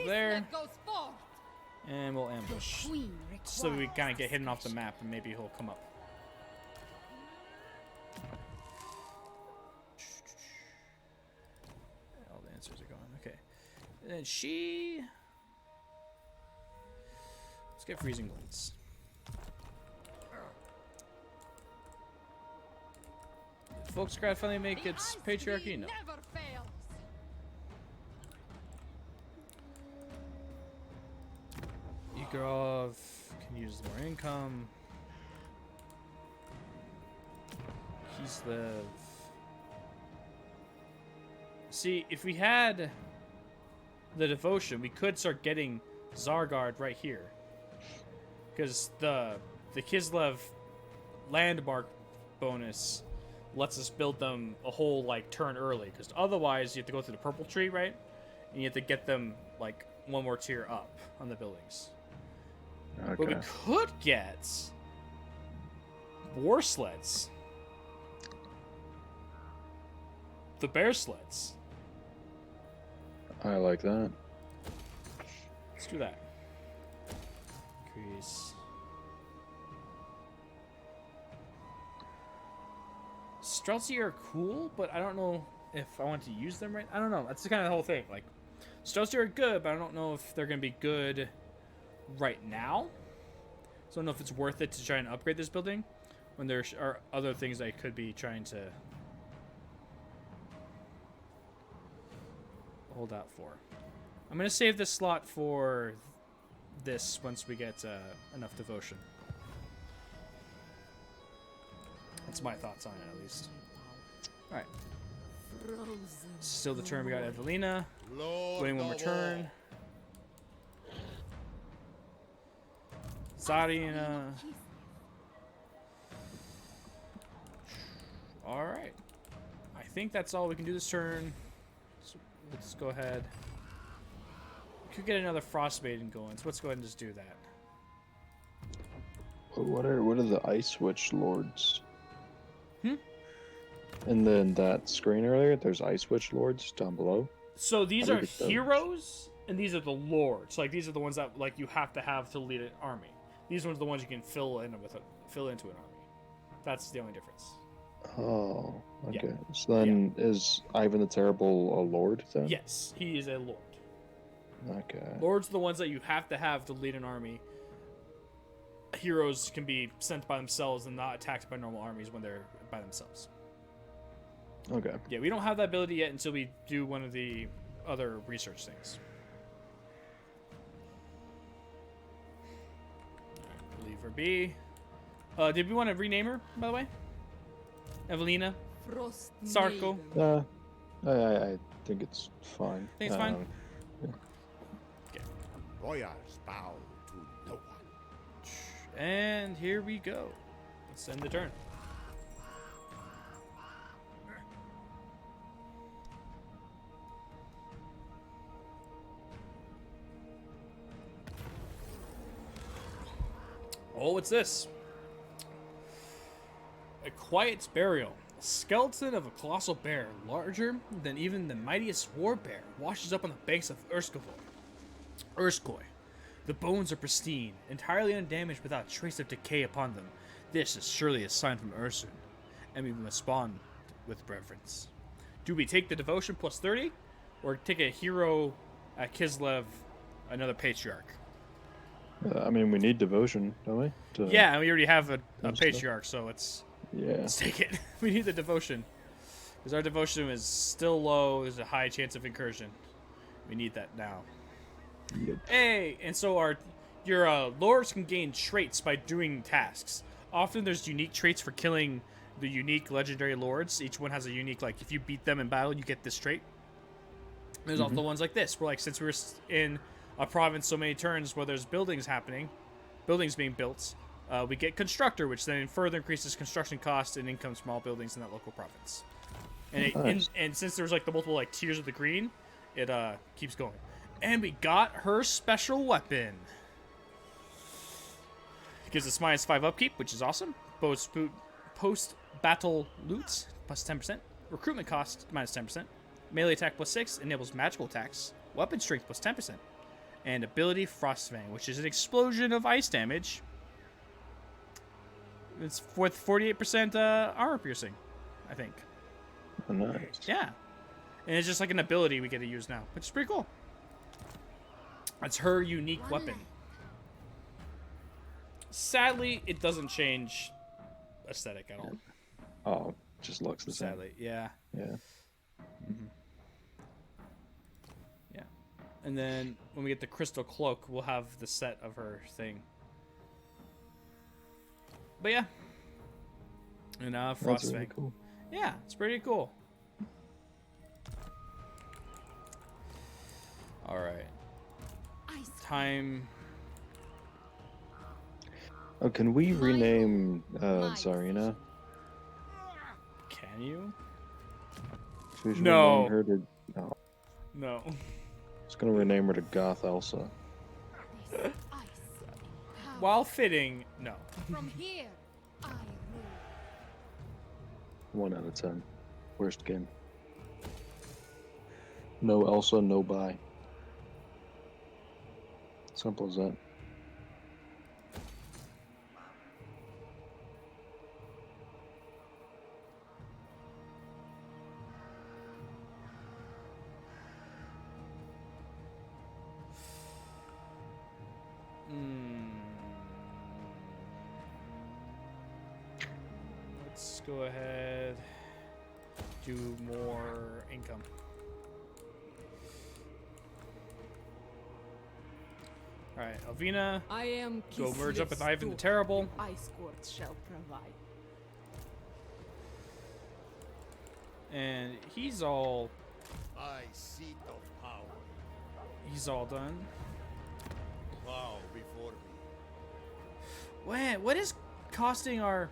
There. Kislev goes forth. And we'll ambush. Queen So we requires kind of get hidden off the discretion. map and maybe he'll come up. All the answers are going. Okay. And then she... Let's get Freezing Blades. Folks gotta finally make The its ice patriarchy? tree No. never fails. Igorov can use more income. Kislev. See, if we had the devotion, we could start getting Zarguard right here. Because the Kislev landmark bonus lets us build them a whole like turn early. Because otherwise you have to go through the purple tree, right? And you have to get them like one more tier up on the buildings. But we Okay. could get war sleds. The bear sleds. I like that. Let's do that. Increase. Streltsy are cool, but I don't know if I want to use them right. I don't know. That's the kind of the whole thing. Like, Streltsy are good, but I don't know if they're going to be good right now. So I don't know if it's worth it to try and upgrade this building when there are other things I could be trying to hold out for. I'm going to save this slot for this once we get enough devotion. That's my thoughts on it, at least. Alright. Still the turn. We got Evelina. Lord Waiting one more of turn. Zarina. Alright. I think that's all we can do this turn. So let's go ahead. We could get another Frost Maiden going, so let's go ahead and just do that. What are the Ice Witch Lords? Hmm? And then that screen earlier, there's Ice Witch Lords down below. So these How do are we get those? heroes, and these are the lords. Like these are the ones that like you have to have to lead an army. These ones are the ones you can fill into an army. That's the only difference. Oh, Yeah. okay. So then is Ivan the Terrible a lord then? Yes, he is a lord. Okay. Lords are the ones that you have to lead an army. Heroes can be sent by themselves and not attacked by normal armies when they're by themselves. Okay. Yeah, we don't have that ability yet until we do one of the other research things. Alright, leave her be. Did we want to rename her, by the way? Evelina? Frost Sarko? Maiden. I think it's fine. Think it's fine? Warriors bow to no one. And here we go. Let's end the turn. Oh, what's this? A quiet burial. A skeleton of a colossal bear, larger than even the mightiest war bear, washes up on the banks of Urskoy. The bones are pristine, entirely undamaged without a trace of decay upon them. This is surely a sign from Ursun, and we must respond with reverence. Do we take the devotion plus 30, or take a hero at Kislev, another patriarch? I mean, we need devotion, don't we? Yeah, and we already have a Most patriarch, so let's take it. We need the devotion. Because our devotion is still low, there's a high chance of incursion. We need that now. Yep. Hey, and so your lords can gain traits by doing tasks. Often there's unique traits for killing the unique legendary lords. Each one has a unique, like, if you beat them in battle, you get this trait. There's also ones like this, where, like, since we're in a province so many turns where there's buildings being built, we get constructor, which then further increases construction cost and income from all buildings in that local province. And Nice. and since there's like the multiple like tiers of the green, it keeps going. And we got her special weapon. It gives us -5 upkeep, which is awesome. Post battle loot plus 10%. Recruitment cost -10%. Melee attack plus 6 enables magical attacks. Weapon strength plus 10%. And ability Frostfang, which is an explosion of ice damage. It's with 48% armor piercing, I think. Oh, nice. Yeah. And it's just like an ability we get to use now, which is pretty cool. That's her unique weapon. Sadly, it doesn't change aesthetic at all. Oh, it just looks the same. Sadly, yeah. Yeah. Yeah. And then when we get the crystal cloak, we'll have the set of her thing. But yeah. And That's Frostfang. really cool. Yeah, it's pretty cool. All right. Ice Time. Oh, can we rename Zarina? Can you? Should we No. rename her to... No. No. I was gonna rename her to Goth Elsa. this ice. Power. While fitting, no. From here, I rule. 1 out of 10. Worst game. No Elsa, no buy. Simple as that. Let's go ahead. Do more income. Alright, Alvina, I am go merge up with Kislev's Ivan the daughter. Terrible. Ice courts shall provide. And he's all My seat of power. done. Bow before me. What is costing our...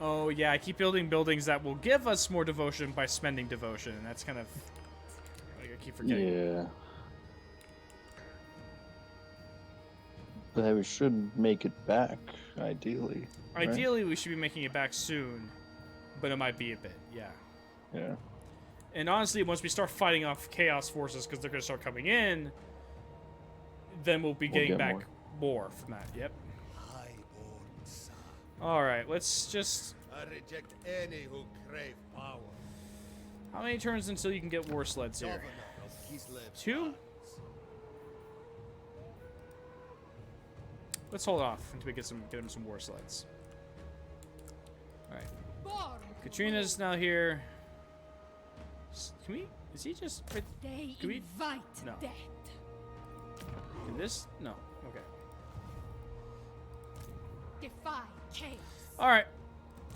Oh, yeah, I keep building buildings that will give us more devotion by spending devotion. And that's kind of... Like, I keep forgetting. Yeah. But we should make it back, ideally. right? Ideally, we should be making it back soon. But it might be a bit, yeah. Yeah. And honestly, once we start fighting off Chaos forces, because they're going to start coming in, then we'll be getting get back more from that. Yep. Highborn son. Alright, let's just... I reject any who crave power. How many turns until you can get war sleds here? Governor of Kislev. 2? Let's hold off until we get him some war sleds. Alright. Born Katrina's now here. Can we... Is he just... they Can we- invite No. death. Can this... No. Okay. Defy chaos. Alright.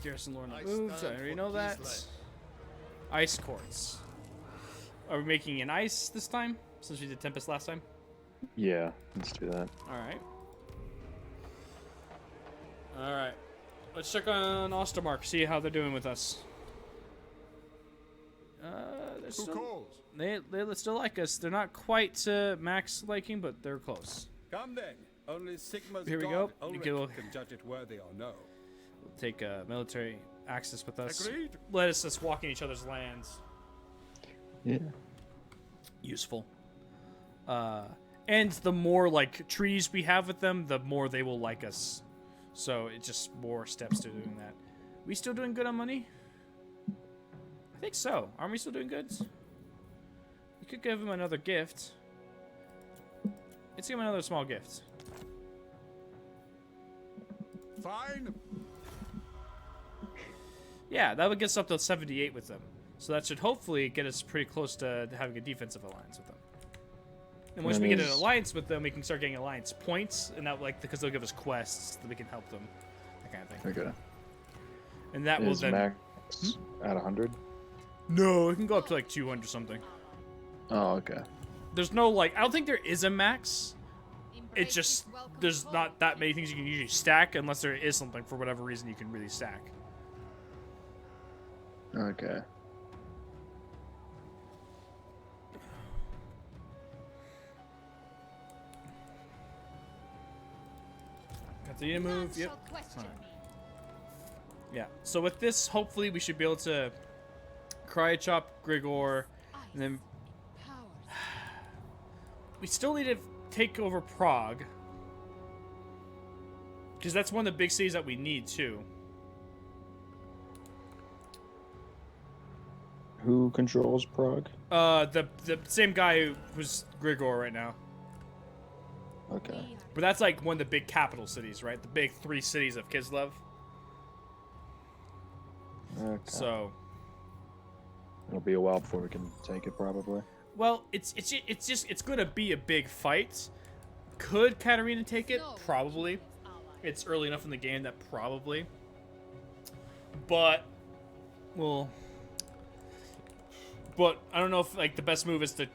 Garrison Lorna I moves. I stand already for know that. Kislev. Ice quartz. Are we making an ice this time? Since we did Tempest last time? Yeah, let's do that. Alright. Alright. Let's check on Ostermark, see how they're doing with us. They're Who still, calls? they still like us. They're not quite max liking, but they're close. Come then. Only Sigma's Here we god, go. You Ulrich, go- can judge it worthy or no. We'll take military access with us. Agreed. Let us just walk in each other's lands. Yeah. Useful. And the more like treaties we have with them, the more they will like us. So it's just more steps to doing that. We still doing good on money? I think so. Aren't we still doing good? We could give him another gift. Let's give him another small gift. Fine. Yeah, that would get us up to 78 with them. So that should hopefully get us pretty close to having a defensive alliance with them. And once And we get an is- alliance with them, we can start getting alliance points, and that because they'll give us quests that we can help them, that kind of thing. Okay. And that will Is then max at 100? no, it can go up to like 200 something. Oh, okay. There's no like I don't think there is a max. Embrace It's just this welcome there's foe. not that many things you can usually stack unless there is something for whatever reason you can really stack. Okay. Continue to None move. Yep. shall question Alright. me. Yeah. So with this, hopefully we should be able to Crychop, Grigor, and then Powers. we still need to take over Prague. Because that's one of the big cities that we need too. Who controls Prague? The same guy who's Grigor right now. Okay. We are But that's like one of the big capital cities, right? The big 3 cities of Kislev. Okay. So, It'll be a while before we can take it, probably. well, it's gonna be a big fight. Could Katarina take it? no Probably. is ally. It's early enough in the game that probably. But, well, but I don't know if like the best move is to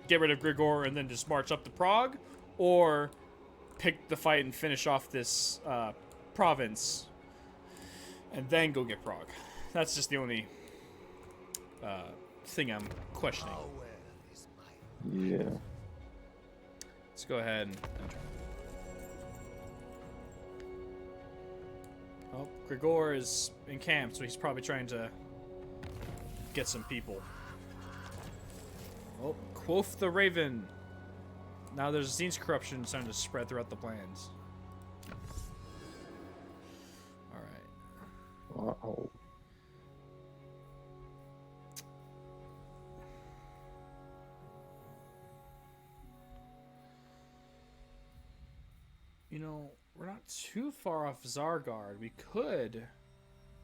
get rid of Grigor and then just march up to Prague, or pick the fight and finish off this province, and then go get Prague. That's just the only thing I'm questioning. Power is my Yeah. Let's go ahead and enter. Oh, Grigor is encamped, so he's probably trying to get some people. Oh, Quoth the Raven. Now there's Zin's corruption starting to spread throughout the plans. Alright. Uh-oh. You know, we're not too far off Zargard. We could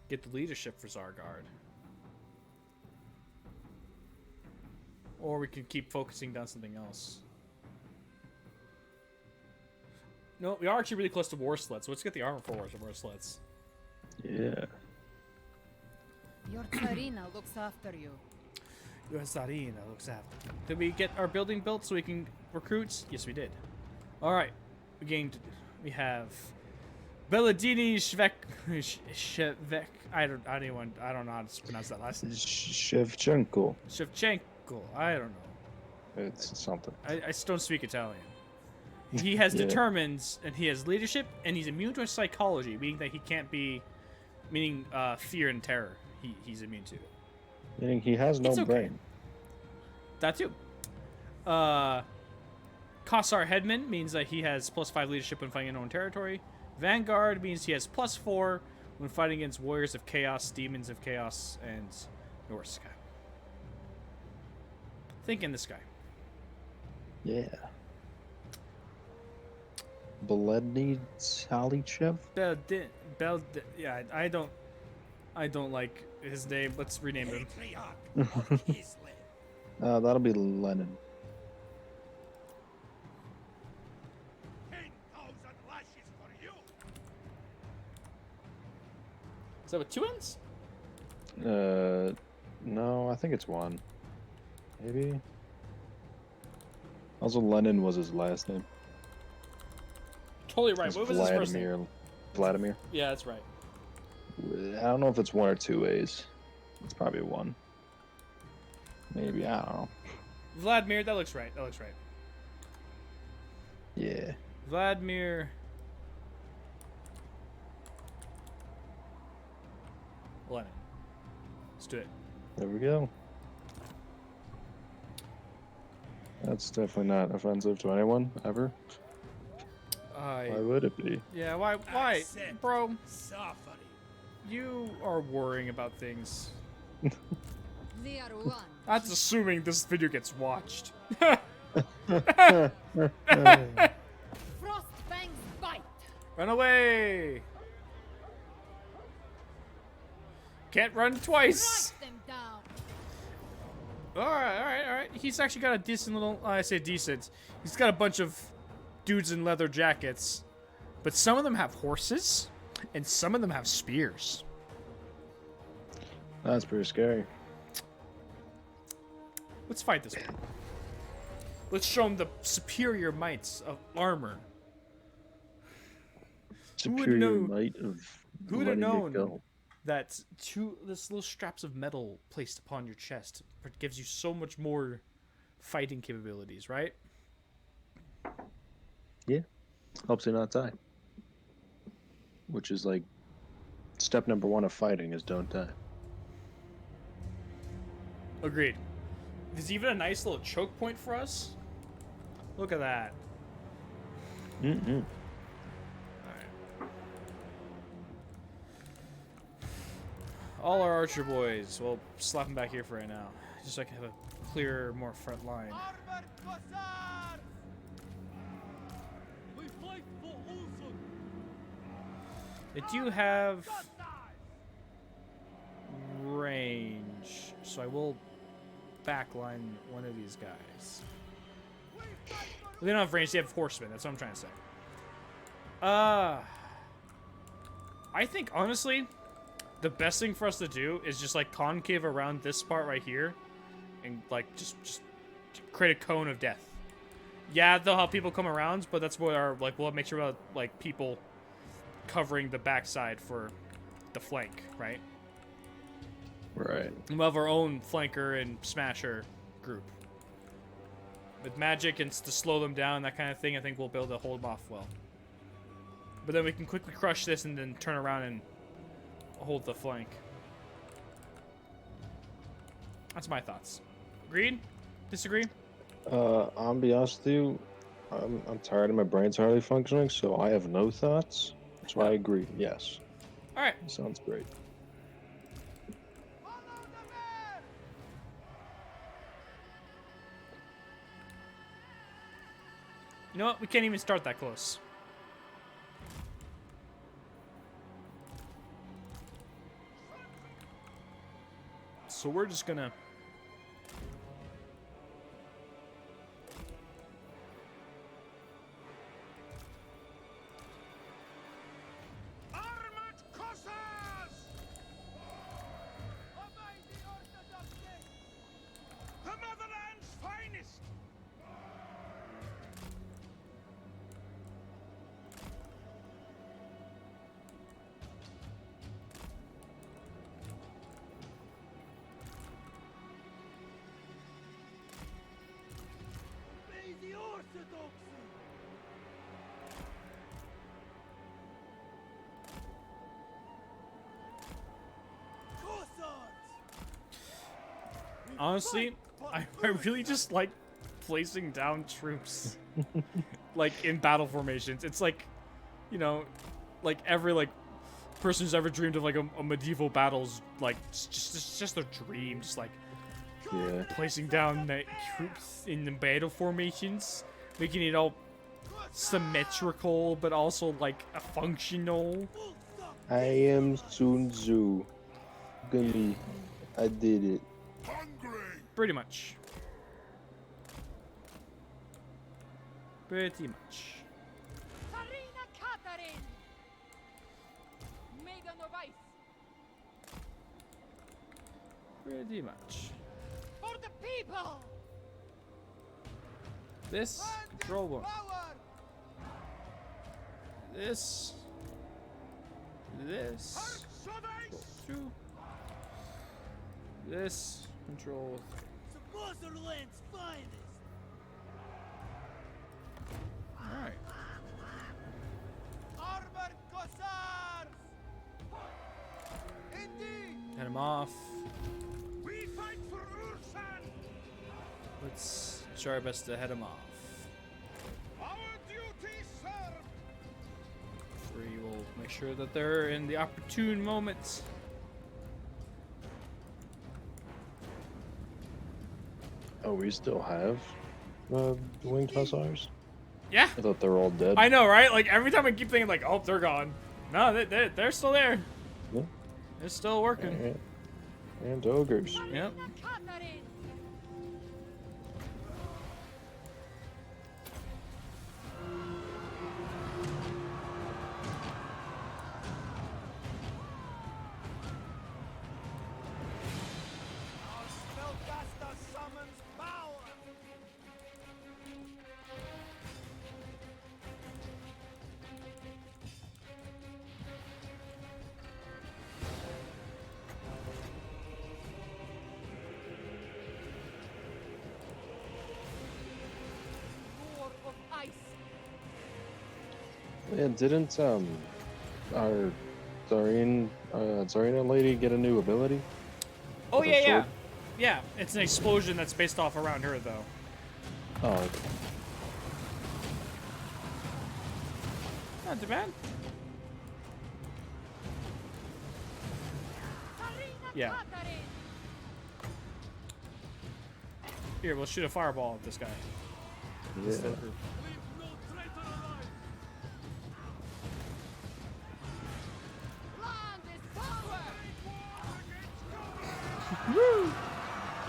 get the leadership for Zargard. Or we can keep focusing down something else. No, we are actually really close to war sleds, so let's get the armor for war sleds. Yeah. Your Tsarina looks after you. Your Sarina looks after. Did we get our building built so we can recruit? Yes, we did. All right, we have Belladini Shvek. I don't know how to pronounce that last name. Shevchenko. Shevchenko. I don't know. It's something. I still don't speak Italian. He has Yeah. determines, and he has leadership, and he's immune to psychology, meaning that he can't be, meaning fear and terror. He's immune to. Meaning he has no It's okay. brain. That too. Kossar Headman means that he has +5 leadership when fighting in own territory. Vanguard means he has +4 when fighting against warriors of chaos, demons of chaos, and Norse. Think in this guy. Yeah. Beledny Salichev? Yeah, I don't like his name. Let's rename him. Patriarch of Islam. That'll be Lenin. 10,000 lashes for you. Is that with 2 N's? No, I think it's one. Maybe. Also, Lenin was his last name. Totally right. It's What was his first name? Vladimir. Yeah, that's right. I don't know if it's 1 or 2 A's. It's probably 1. Maybe, I don't know. Vladimir, that looks right. That looks right. Yeah. Vladimir Lenin. Let's do it. There we go. That's definitely not offensive to anyone, ever. Why would it be? Yeah, why? Accept Bro, Suffering. you are worrying about things. They are one. That's assuming this video gets watched. Frostfang's bite. Run away! Can't run twice! Strike them down. Alright. He's actually got a decent little... I say decent. He's got a bunch of dudes in leather jackets. But some of them have horses, and some of them have spears. That's pretty scary. Let's fight this one. Let's show him the superior mights of armor. Who would Superior know- might of Who would have letting it known go. that this little straps of metal placed upon your chest gives you so much more fighting capabilities, right? Yeah. Helps you not die. Which is like step number 1 of fighting is don't die. Agreed. There's even a nice little choke point for us. Look at that. Mm-mm. All our archer boys. We'll slap them back here for right now. Just so I can have a clearer, more front line. Armored Kossar! We fight for Ulfr. They do have range, so I will backline one of these guys. They don't have range, they have horsemen. That's what I'm trying to say. I think, honestly, the best thing for us to do is just, like, concave around this part right here and, like, just create a cone of death. Yeah, they'll have people come around, but that's what our, like, we'll make sure we have, like, people covering the backside for the flank, right? Right. And we'll have our own flanker and smasher group. With magic and to slow them down, that kind of thing, I think we'll be able to hold them off well. But then we can quickly crush this and then turn around and hold the flank. That's my thoughts. Agreed? Disagree? I'll be honest with you, I'm tired of my brain's hardly functioning, so I have no thoughts. So I agree, yes. Alright. Sounds great. You know what? We can't even start that close. So we're just gonna... Armored Kossars! Of Honestly, I really just like placing down troops, like in battle formations. It's like, you know, like every like person who's ever dreamed of like a medieval battle's like just a dream, just like Yeah. placing down the troops in the battle formations, making it all symmetrical but also like a functional. I am Sun Tzu. Gummy. I did it. Pretty much. Pretty much. Sarina Katarin! Maiden of Ice! Pretty much. For the people! This control one. Power! This. This. Control 2. This. Control 3. Switzerland's finest! Alright. Armored Cossars! Indeed! Head him off. We fight for Ursan! Let's try our best to head him off. Our duty served! 3 will make sure that they're in the opportune moments. Oh, we still have winged hussars? Yeah, I thought they were all dead. I know, right? Like every time I keep thinking, like, oh, they're gone. No, they're still there. Yeah. They're still working. Alright. And ogres. Yep. Katarin! Our spellcaster summons power! Roar of ice! Yeah, didn't our Tsarina lady get a new ability? Oh With a yeah, yeah, sword? yeah. It's an explosion that's based off around her, though. Oh, okay. Not too bad. Sarina Yeah. Katarin! Here, we'll shoot a fireball at this guy. Yeah. Land is power!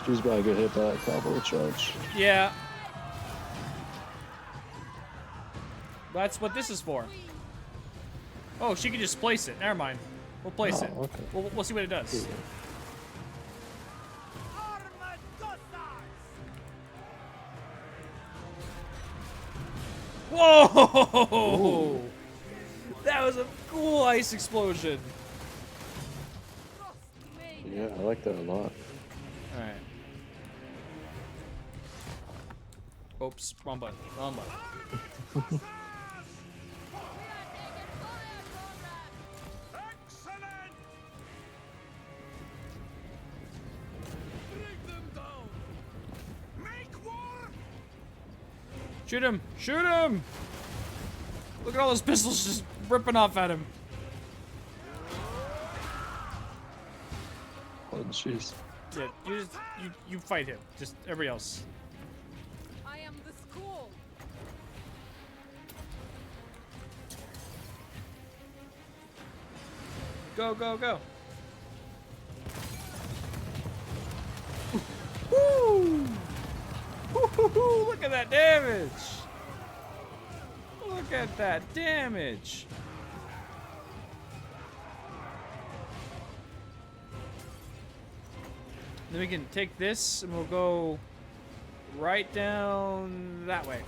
She's about to get hit by that cavalry charge. Yeah. That's what this is for. Oh, she can just place it. Never mind. We'll place Oh, it. okay. We'll see what it does. Armored Cossars! Whoa! That was a cool ice explosion. Frost Maiden! Yeah, I like that a lot. Alright. Oops, wrong button. Wrong button. We are taking fire, comrades! Excellent! Bring them down! Make war! Shoot him! Shoot him! Look at all those pistols just ripping off at him. Oh, jeez. Yeah, you fight him. Just everybody else. I am the school! Go, go, go. Woo! Woo-hoo-hoo, look at that damage! Look at that damage! Then we can take this and we'll go right down that way.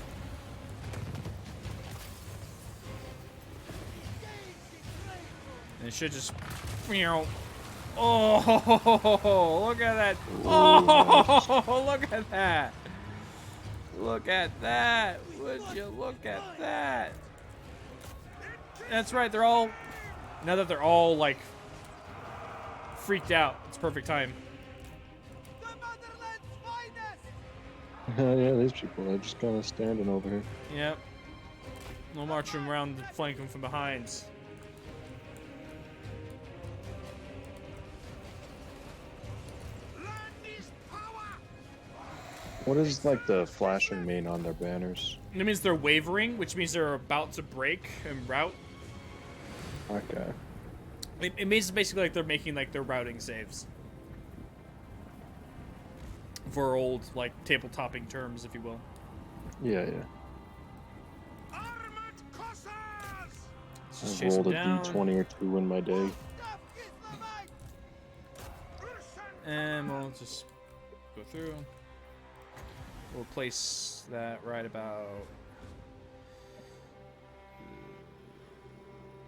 And it should just, you know, oh, look at that. Oh, look at that. Look at that. Would you look at that? That's right. They're all, now that they're all like freaked out, it's perfect time. The motherland Yeah, these people, they're just kind of standing over here. Yep. We'll march them around and flank them from behind. What is like the flashing mean on their banners? It means they're wavering, which means they're about to break and rout. Okay. It means basically like they're making like their routing saves. For old like table-topping terms, if you will. Yeah, yeah. Armored Cossacks! Let's just I've chase rolled them a down. d20 or 2 in my day. And we'll just go through. We'll place that right about...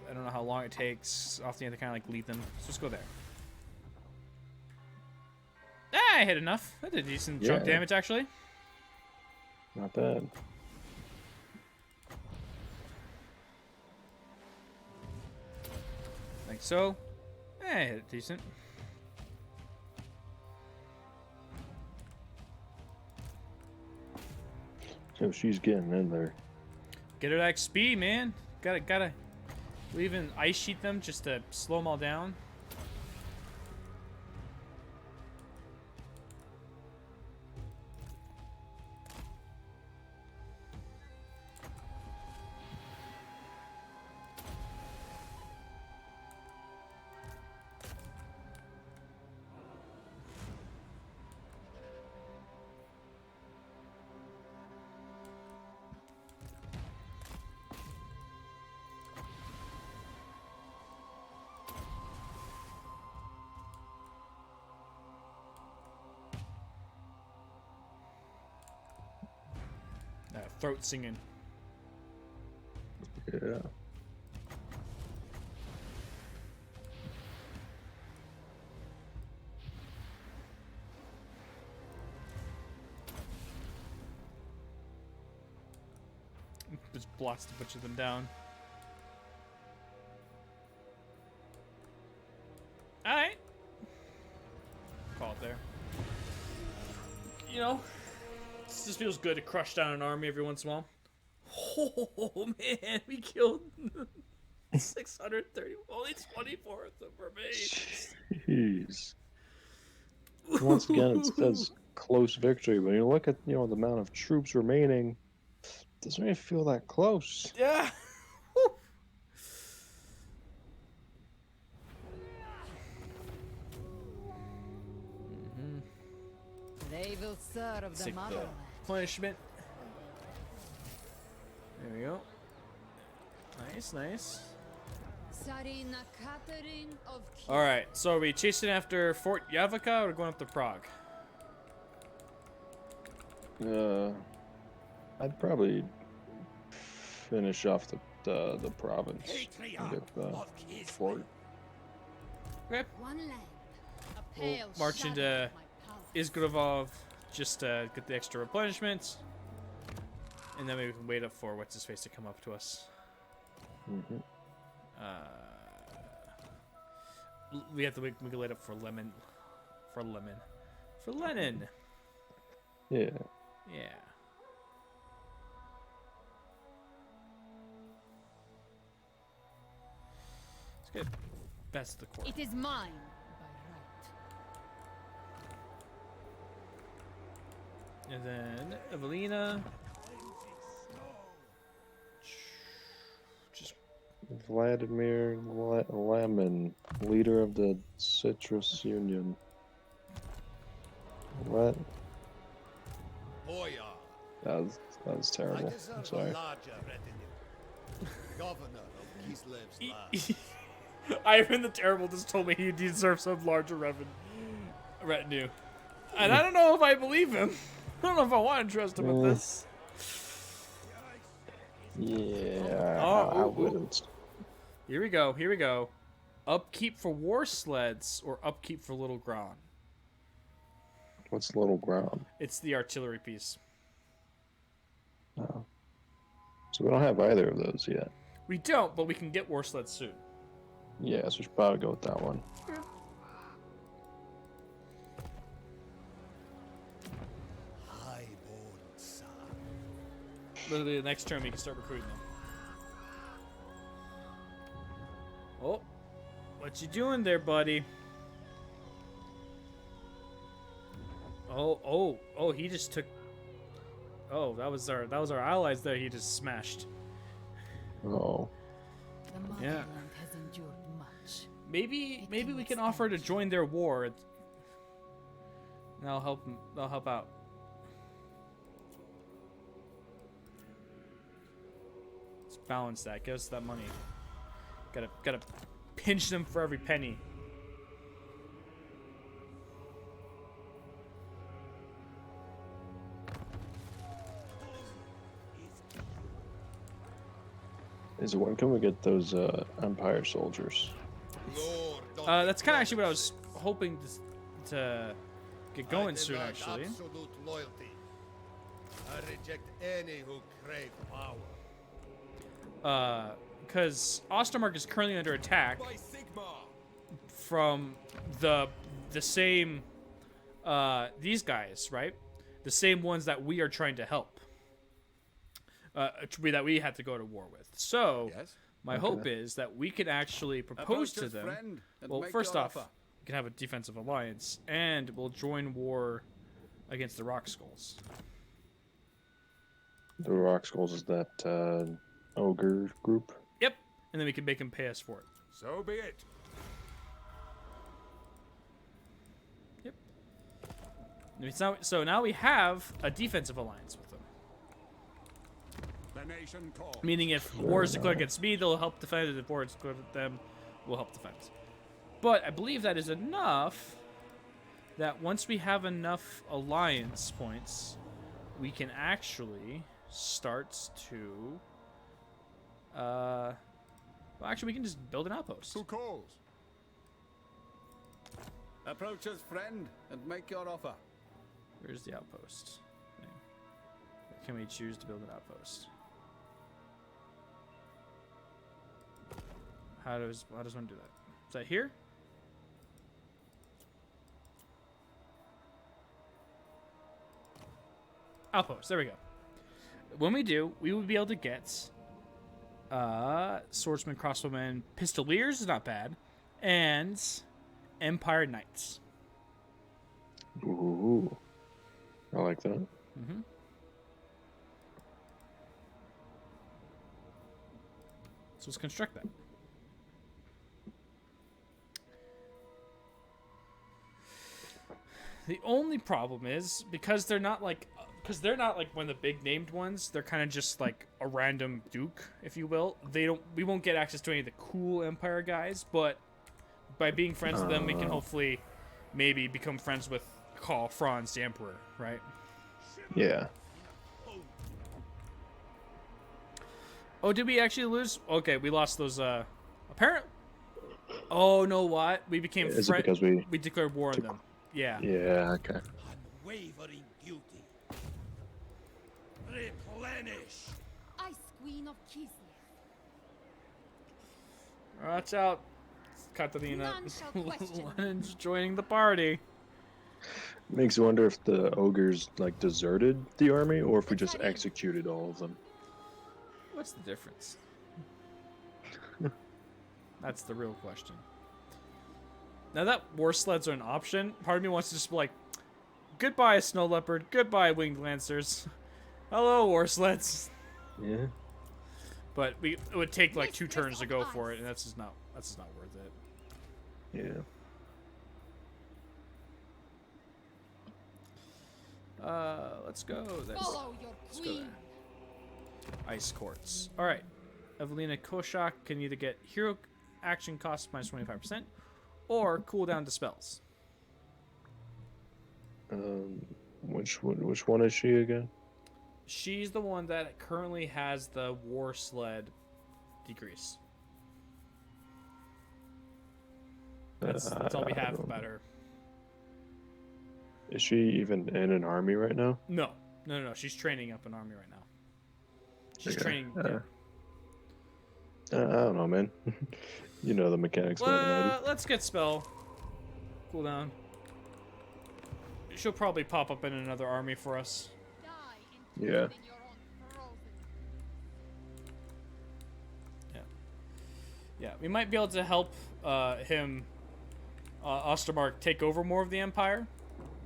I don't know how long it takes. Often you have to kind of like lead them. So let's go there. Ah, I hit enough. I did decent chunk Yeah. damage, actually. Not bad. Like so. I hit it decent. So she's getting in there. Get her XP, man. Gotta. We even ice sheet them just to slow them all down. Throat singing. Yeah. Just blast a bunch of them down. Alright. Call it there. You know, this just feels good to crush down an army every once in a while. Oh man, we killed 630, only 24 of them remain. Jeez. Once again, it says close victory, but you look at the amount of troops remaining. It doesn't really feel that close. Yeah. They will serve the Take the motherland. punishment. There we go. Nice, nice. Sarina Katarin of Kiev. Alright, so are we chasing after Fort Yavaka or going up to Prague? I'd probably finish off the province and get the fort. Okay. One land. A We'll pale march shadow into of my palace. Izgrodov just to get the extra replenishments. And then we can wait up for what's his face to come up to us. Mm-hmm. We have to wait. We can wait up for Lemon. For Lenin. Yeah. Yeah. Let's get best of the court. It is mine by right. And then Evelina. Just Vladimir Lemon, leader of the Citrus Union. What? Boyar, That was I terrible. I'm deserve a sorry. larger retinue. Governor of Kislev's land. Ivan the Terrible just told me he deserves some larger retinue. And I don't know if I believe him. I don't know if I want to trust him with this. Yeah, Oh, I ooh, ooh. wouldn't. Here we go. Here we go. Upkeep for war sleds or upkeep for little Gron? What's little ground? It's the artillery piece. Oh. So we don't have either of those yet. We don't, but we can get war sleds soon. Yeah, so we should probably go with that one. Highborn Literally the next turn we can start recruiting them. Oh, what you doing there, buddy? Oh, he just took. Oh, that was our allies there. He just smashed. Oh. The motherland has endured much. Maybe we can offer to join their war. That'll help. That'll help out. Let's balance that. Give us that money. Gotta pinch them for every penny. When can we get those Empire soldiers? Lord, don't That's kind of actually what I was hoping to get going soon, demand actually. Absolute loyalty. I reject any who crave power. Because Ostermark is currently under attack By Sigmar. from the same these guys, right? The same ones that we are trying to help. That we had to go to war with. So, Yes. my hope is that we can actually propose to Approach us, them. friend, and Well, make first your off, offer. we can have a defensive alliance, and we'll join war against the Rock Skulls. The Rock Skulls is that ogre group? Yep, and then we can make them pay us for it. So be it. Yep. So now we have a defensive alliance with them. The nation calls. Meaning if war is declared against me, they'll help defend, and if war is declared against them, we'll help defend. But I believe that is enough that once we have enough alliance points, we can actually start to... well, actually, we can just build an outpost. Who calls? Approach us, friend, and make your offer. Where's the outpost? Thing? Where can we choose to build an outpost? How does one do that? Is that here? Outpost. There we go. When we do, we will be able to get swordsman, crossbowmen, pistoliers is not bad, and Empire Knights. Ooh. I like that. Mm-hmm. So let's construct that. The only problem is because they're not like one of the big named ones. They're kind of just like a random duke, if you will. We won't get access to any of the cool Empire guys, but by being friends with them, we can hopefully maybe become friends with Karl Franz the Emperor, right? Yeah. Oh, did we actually lose? Okay, we lost those. Oh no, what? We became Is it because we declared war on them. Yeah. Yeah, okay. Unwavering duty. Replenish. Ice Queen of Kislev. Watch out, Katarina. None shall question. Lenon's joining the party. Makes you wonder if the ogres like deserted the army or if we just executed all of them. What's the difference? That's the real question. Now that war sleds are an option, part of me wants to just be like, goodbye, snow leopard. Goodbye, winged lancers. Hello, war sleds. Yeah. But it would take like 2 turns to go for it, and that's just not worth it. Yeah. Let's go. Follow your Let's go queen. there. Ice Courts. All right. Evelina Koshak can either get hero action cost minus 25% or cooldown to spells. Which one is she again? She's the one that currently has the war sled decrease. That's all we have about her. Is she even in an army right now? No. She's training up an army right now. She's Okay. training. I don't know, man. You know the mechanics more than I Let's get spell cooldown. She'll probably pop up in another army for us. Die Yeah. in your own frozen Yeah, we might be able to help him, Ostermark, take over more of the Empire.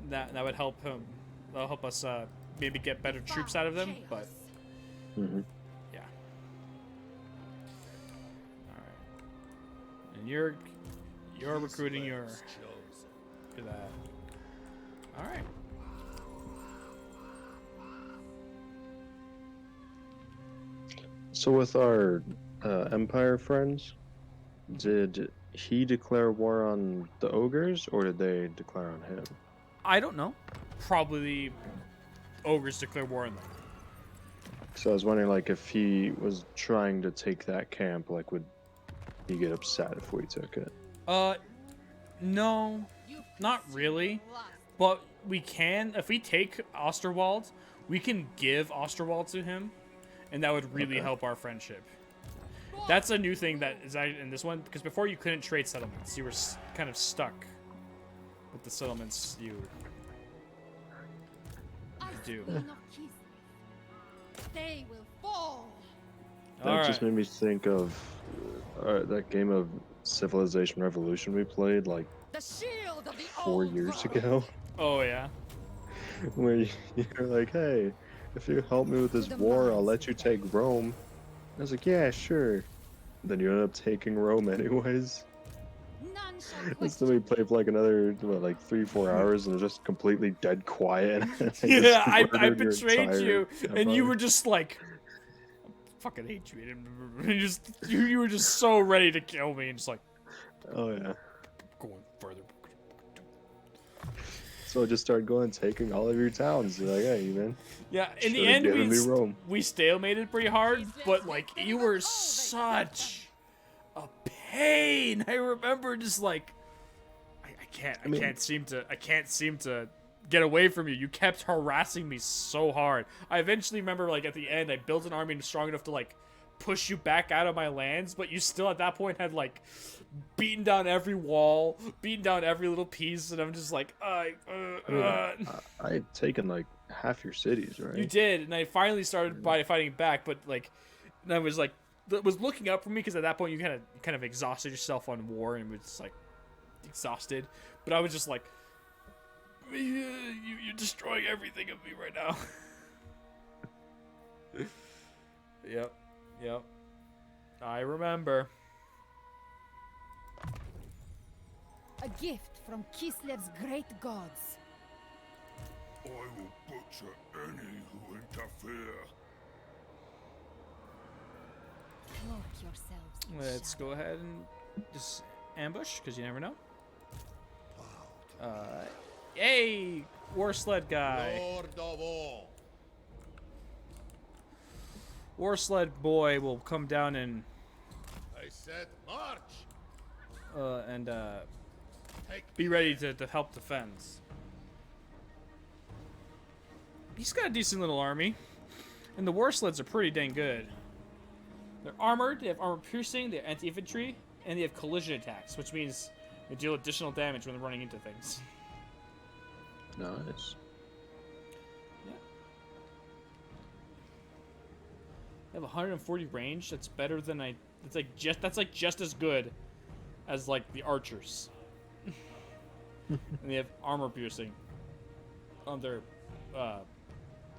That would help him. That'll help us maybe get better troops out of them. But Mm-hmm. yeah. All right. And you're recruiting your for that. All right. So with our Empire friends, did he declare war on the ogres, or did they declare on him? I don't know. Probably the ogres declare war on them. So I was wondering, like, if he was trying to take that camp, like, would he get upset if we took it? No, not really. But we can, if we take Osterwald, we can give Osterwald to him, and that would really help our friendship. That's a new thing that is in this one, because before you couldn't trade settlements. You were kind of stuck with the settlements you do. Queen of Kislev. They will fall. That just made me think of that game of Civilization Revolution we played, like, The shield of the 4 old years world. ago. Oh yeah. Where you're like, hey, if you help me with this war, I'll let you take Rome. I was like, yeah, sure. Then you end up taking Rome anyways. None shall And so we question played for like another, what, like 3-4 hours, and it was just completely dead quiet. Yeah, I murdered your betrayed entire you, and you empire. were just like, I fucking hate you. And you were just so ready to kill me, and just like, Oh yeah. going further. So I just started going, taking all of your towns. You're like, hey, man. Yeah, in the Should've end, given me Rome. we stalemated pretty hard, but like you were such a pain. I remember just like, I can't seem to get away from you. You kept harassing me so hard. I eventually remember, like, at the end, I built an army strong enough to like push you back out of my lands, but you still at that point had like beaten down every wall, beaten down every little piece, and I'm just like, I had taken like half your cities, right? You did, and I finally started by fighting back, but like, and I was like, was looking up for me, because at that point you kind of exhausted yourself on war and was like exhausted, but I was just like, you're destroying everything of me right now. Yep, I remember. a gift from Kislev's great gods. I will butcher any who interfere. Cloak yourselves in Let's go ahead and just ambush, because you never know. Hey, war sled guy. Lord of all. War sled boy will come down and I said march. Take be ready to help defend. He's got a decent little army, and the war sleds are pretty dang good. They're armored, they have armor piercing, they have anti-infantry, and they have collision attacks, which means they deal additional damage when they're running into things. Nice. Yeah. They have 140 range. That's better than that's like just as good as like the archers. And they have armor piercing on their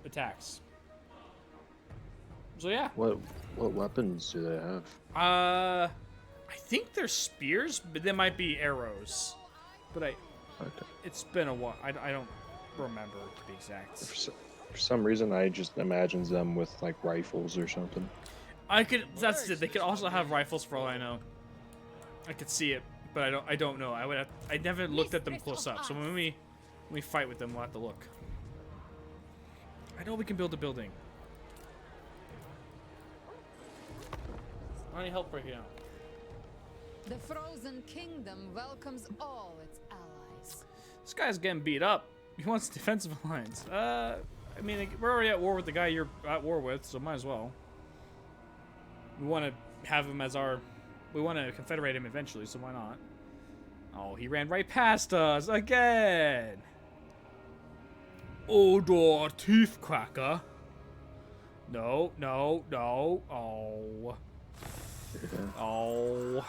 attacks. So yeah. What weapons do they have? I think they're spears, but they might be arrows. But Okay. it's been a while. I don't remember to be exact. For some reason, I just imagined them with like rifles or something. That's it. They could also have rifles for all I know. I could see it, but I don't know. I never looked at them close up. So when we fight with them, we'll have to look. I know we can build a building. I need help right here. The Frozen Kingdom welcomes all its allies. This guy's getting beat up. He wants defensive alliance. I mean, we're already at war with the guy you're at war with, so might as well. We want to have him as our... We want to confederate him eventually, so why not? Oh, he ran right past us again. Odor Teeth Cracker. No. Oh. Oh.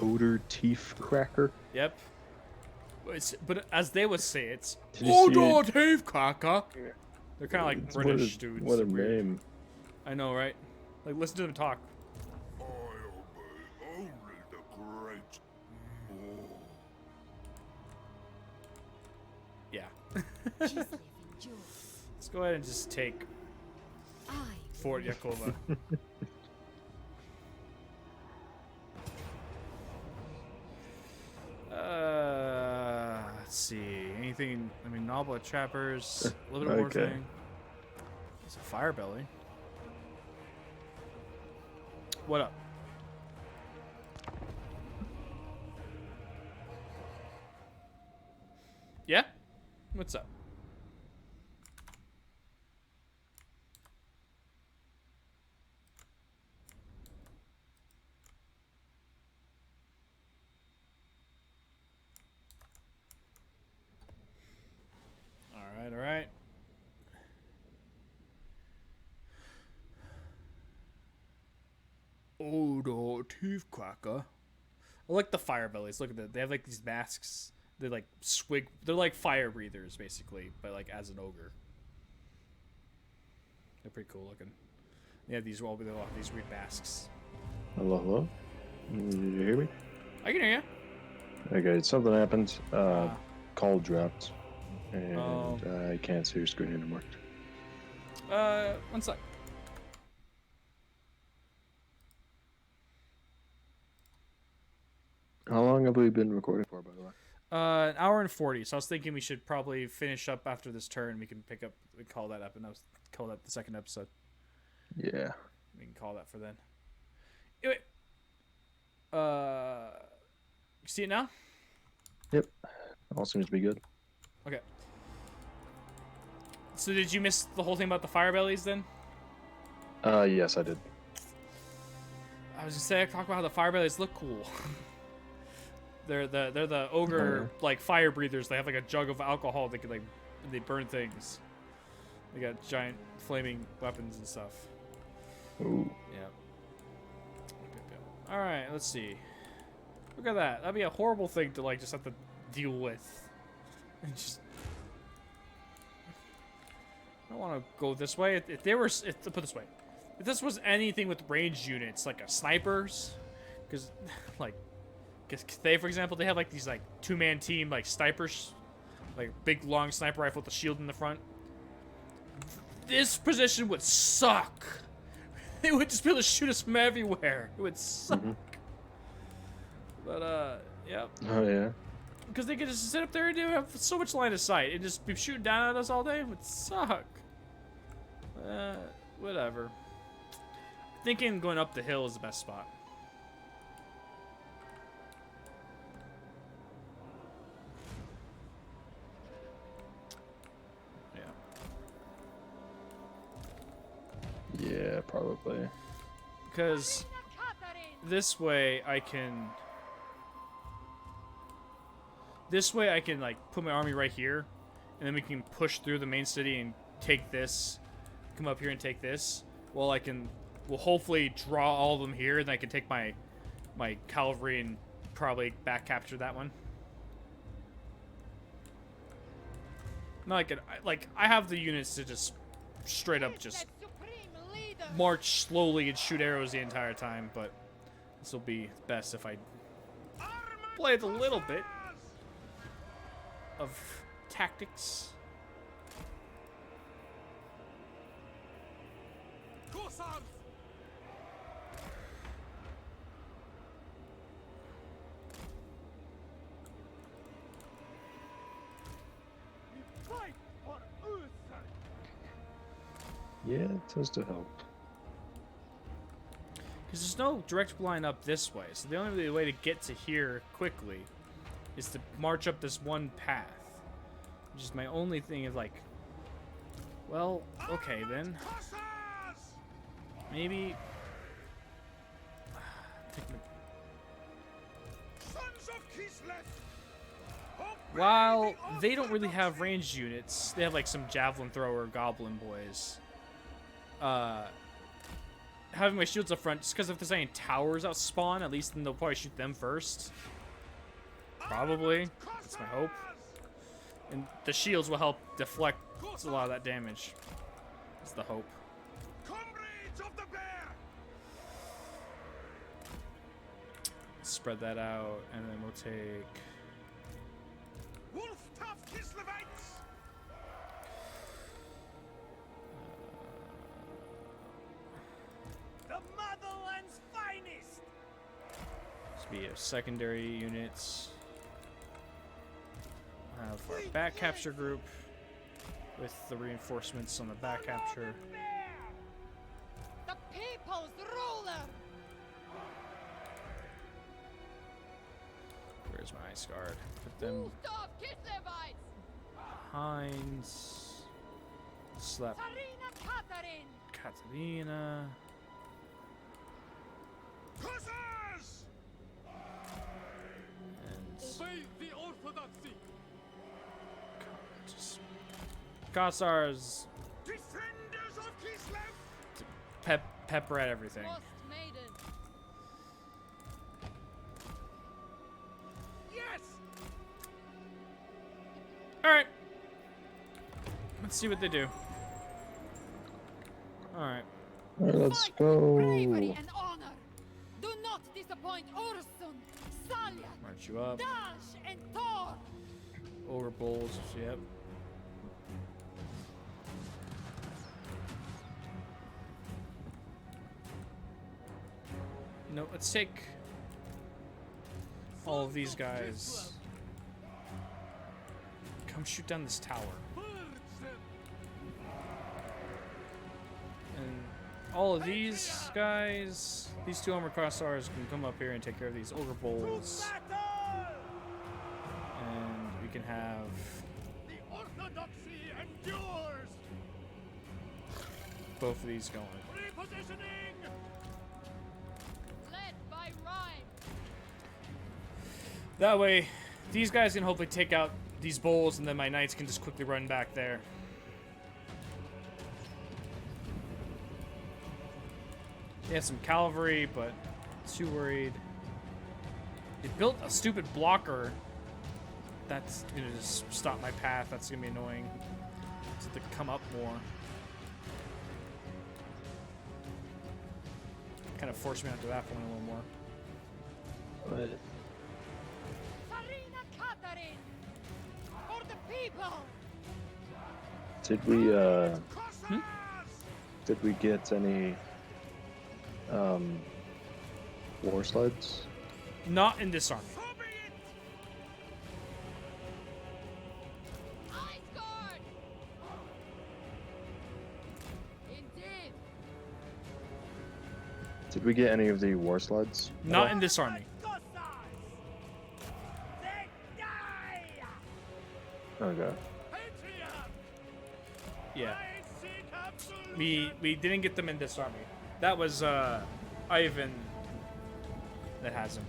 Odor teeth cracker. Yep. But as they would say, it's Did you see Odor it? Teeth Cracker. They're kind of like It's British dudes. What a They're weird. name. I know, right? Like, listen to them talk. I obey only the great. Yeah. Just live in joy. Let's go ahead and just take I Fort Yakova. Let's see. Anything? I mean, Noble Trappers. A little bit more Okay. thing. It's a fire belly. What up? Yeah? What's up? Alright, alright. Odor Teeth Cracker. I like the fire bellies. Look at that. They have like these masks. They're like They're like fire breathers, basically, but like as an ogre. They're pretty cool looking. They have these these weird masks. Hello, hello. Did you hear me? I can hear Okay, something happened. you. Call dropped, and Oh. I can't see your screen anymore. One sec. How long have we been recording for, by the way? An hour and 40. So I was thinking we should probably finish up after this turn. We can pick up. We call that up, and call that the second episode. Yeah. We can call that for then. Anyway, you see it now? Yep. All seems to be good. Okay. So did you miss the whole thing about the fire bellies then? Yes, I did. I was just saying, talk about how the fire bellies look cool. they're the ogre like fire breathers. They have like a jug of alcohol. They can they burn things. They got giant flaming weapons and stuff. Ooh. Yeah. All right, let's see. Look at that. That'd be a horrible thing to like just have to deal with. And just I don't want to go this way. If they were, put it this way, if this was anything with ranged units, like a snipers, because like, they, for example, they have like these like two-man team like snipers, like big long sniper rifle with a shield in the front. This position would suck. They would just be able to shoot us from everywhere. It would suck. But yep. Oh yeah. Because they could just sit up there and have so much line of sight and just be shooting down at us all day. It would suck. Whatever. Thinking going up the hill is the best spot. Yeah. Yeah, probably. Because this way I can... This way I can, like, put my army right here, and then we can push through the main city and take this, come up here and take this. Well, we'll hopefully draw all of them here, and I can take my cavalry and probably back capture that one. Not like I have the units to just straight up just march slowly and shoot arrows the entire time, but this will be best if I play it a little bit of tactics. Yeah, it tends to help. Because there's no direct line up this way, so the only way to get to here quickly is to march up this one path. Which is my only thing is like, well, okay then. Maybe... While they don't really have ranged units, they have like some javelin thrower goblin boys. having my shields up front, just because if there's any towers out spawn, at least then they'll probably shoot them first. Probably. That's my hope. And the shields will help deflect a lot of that damage. That's the hope. Comrades of the bear! Spread that out, and then we'll take... Wolf tough Kislevites! The motherland's finest! This will be a secondary units. We'll have our back capture group with the reinforcements on the back capture. The people's ruler! Where's my ice guard? Put them Stop, Kislevites! behind. Slap Sarina Katarin! Katarina. Hussars! And Obey the orthodoxy. just Gossars. Defenders of Kislev! Pepper at everything. Lost maiden. Yes! Alright. Let's see what they do. Alright. Alright, let's Fight with bravery go. and honor! Do not disappoint Ursun, Salya, March you up. Dash, and Thor! Over bowls. Yep. No, let's take all of these guys. Come shoot down this tower. And all of these guys, these two armor crossars can come up here and take care of these ogre bowls. And we can have The orthodoxy endures! both of these going. Repositioning! Led by Rhyme. That way, these guys can hopefully take out these bowls, and then my knights can just quickly run back there. They have some cavalry, but too worried. They built a stupid blocker. That's gonna just stop my path. That's gonna be annoying. So they come up more. Kind of forced me onto that one a little more. But Sarina Katarin! For the people! did we get any war sleds? Not in this army. Ice guard. Indeed. Did we get any of the war sleds? Not in this army. Okay. Yeah. We didn't get them in this army. That was Ivan that has them.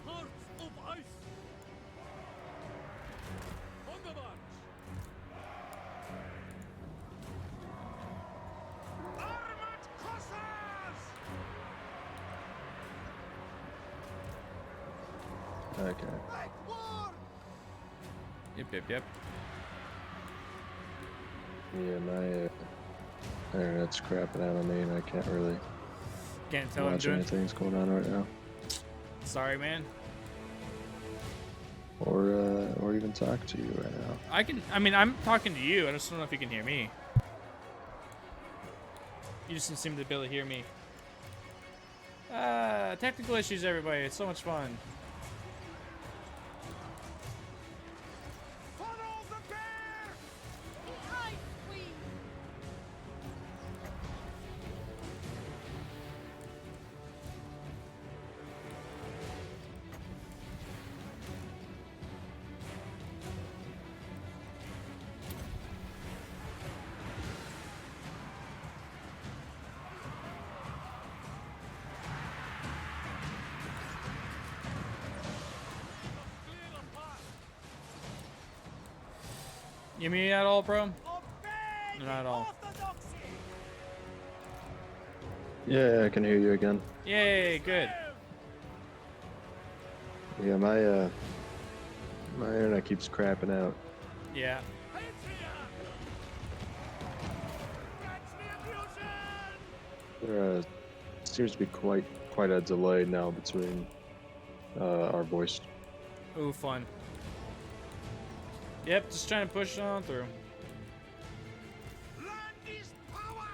Hearts of ice. On the march. Armored Cossars! Okay. Like war! Yep. Yeah, my internet's crapping out on me, and I can't really Can't tell I'm watch doing. anything's going on right now, Sorry, man. or even talk to you right now. I mean, I'm talking to you. I just don't know if you can hear me. You just didn't seem to be able to hear me. Technical issues, everybody. It's so much fun. Follow the bear! The Ice Queen! You mean at all, bro? Not at all. Yeah, I can hear you again. Yay, good. Yeah, my internet keeps crapping out. Yeah. There seems to be quite a delay now between our voice. Ooh, fun. Yep, just trying to push it on through. Land is power!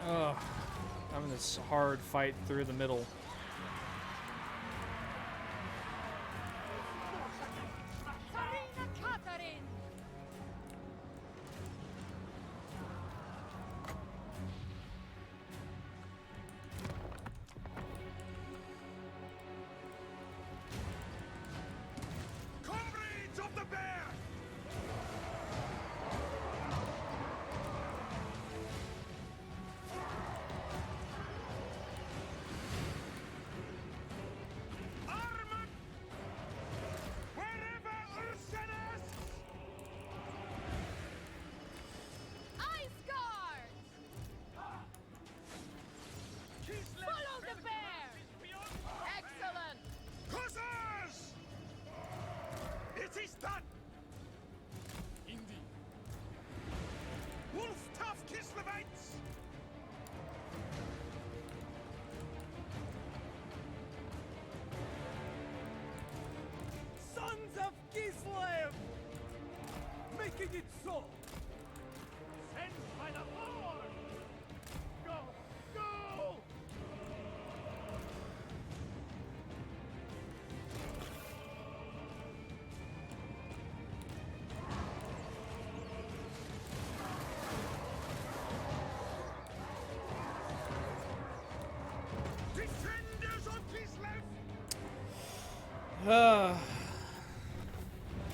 Ugh. Having this hard fight through the middle. Sarina Katarin. Comrades of the bear! Armor! Wherever Ursinus! Ice Guard. Follow the bear. Excellent. Hussars! It is done! Indeed. Wolf tough Kislevites! Sons of Kislev! Making it so! Sent by the Lord! Go! Go! Defenders of Kislev!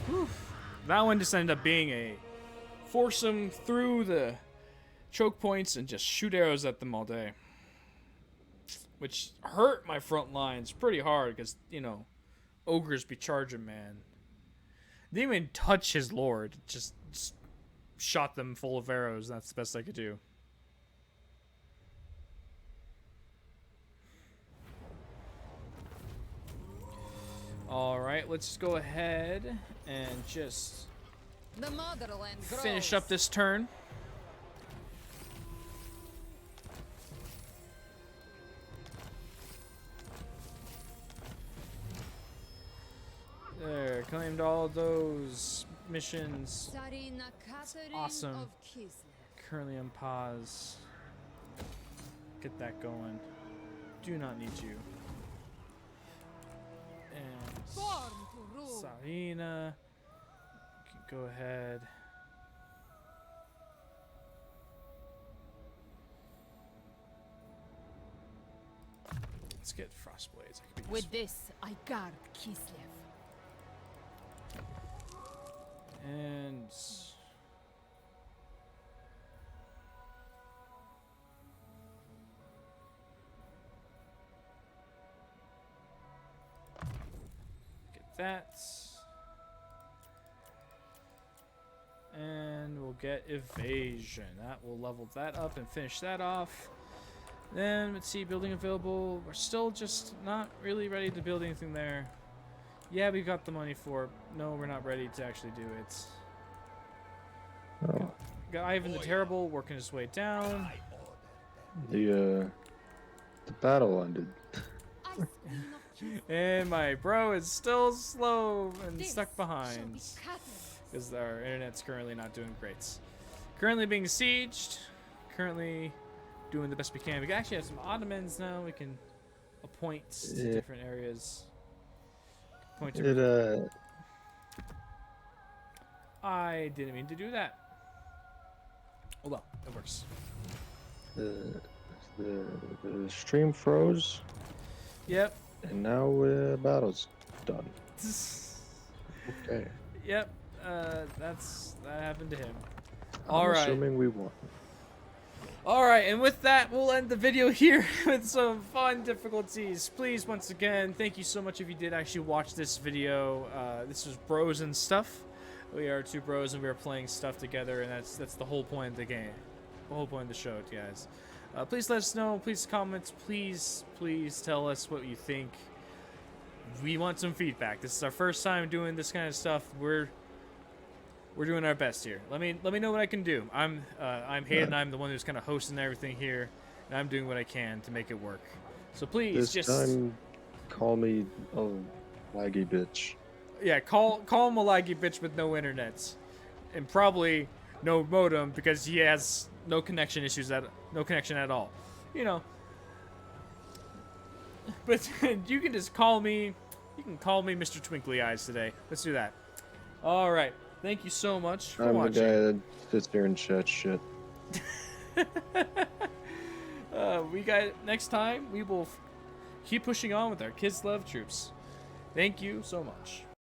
Whew. That one just ended up being a force them through the choke points and just shoot arrows at them all day. Which hurt my front lines pretty hard because, you know, ogres be charging, man. Didn't even touch his lord. Just shot them full of arrows. That's the best I could do. Alright, let's go ahead and just The motherland grows. finish up this turn. There, claimed all those missions. Sarina Katarin awesome. of Kislev. Currently on pause. Get that going. Do not need you. And Born to rule. Sarina. Go ahead. Let's get Frostblades. I can be With this, I guard Kislev. and get that. And we'll get evasion. That will level that up and finish that off. Then let's see, building available. We're still just not really ready to build anything there. Yeah, we got the money for it. No, we're not ready to actually do it. Oh, Got Ivan the Terrible working his way down. the battle ended. Ice Queen of Kislev. And my bro is still slow and This stuck shall behind. be Katarin's. Because our internet's currently not doing great. Currently being sieged. Currently doing the best we can. We actually have some Ottomans now. We can appoint to Yeah. different areas. Point to It I didn't mean to do that. Oh well, it works. the stream froze, Yep. and now battle's done. Okay. Yep. That happened to him. I'm All right. assuming we won. Alright, and with that, we'll end the video here with some fun difficulties. Please, once again, thank you so much if you did actually watch this video. This was Bros and Stuff. We are two bros and we are playing stuff together, and that's the whole point of the game. The whole point of the show, guys. Please let us know. Please comment. Please tell us what you think. We want some feedback. This is our first time doing this kind of stuff. We're doing our best here. Let me know what I can do. I'm Hayden. I'm the one who's kind of hosting everything here, and I'm doing what I can to make it work. So please, This time, call me a laggy bitch. yeah, call him a laggy bitch with no internet, and probably no modem because he has no connection at all. You know. But you can just call me. You can call me Mr. Twinkly Eyes today. Let's do that. All right. Thank you so much for I'm watching. the guy that sits there and chats shit. Next time we will keep pushing on with our Kids Love Troops. Thank you so much.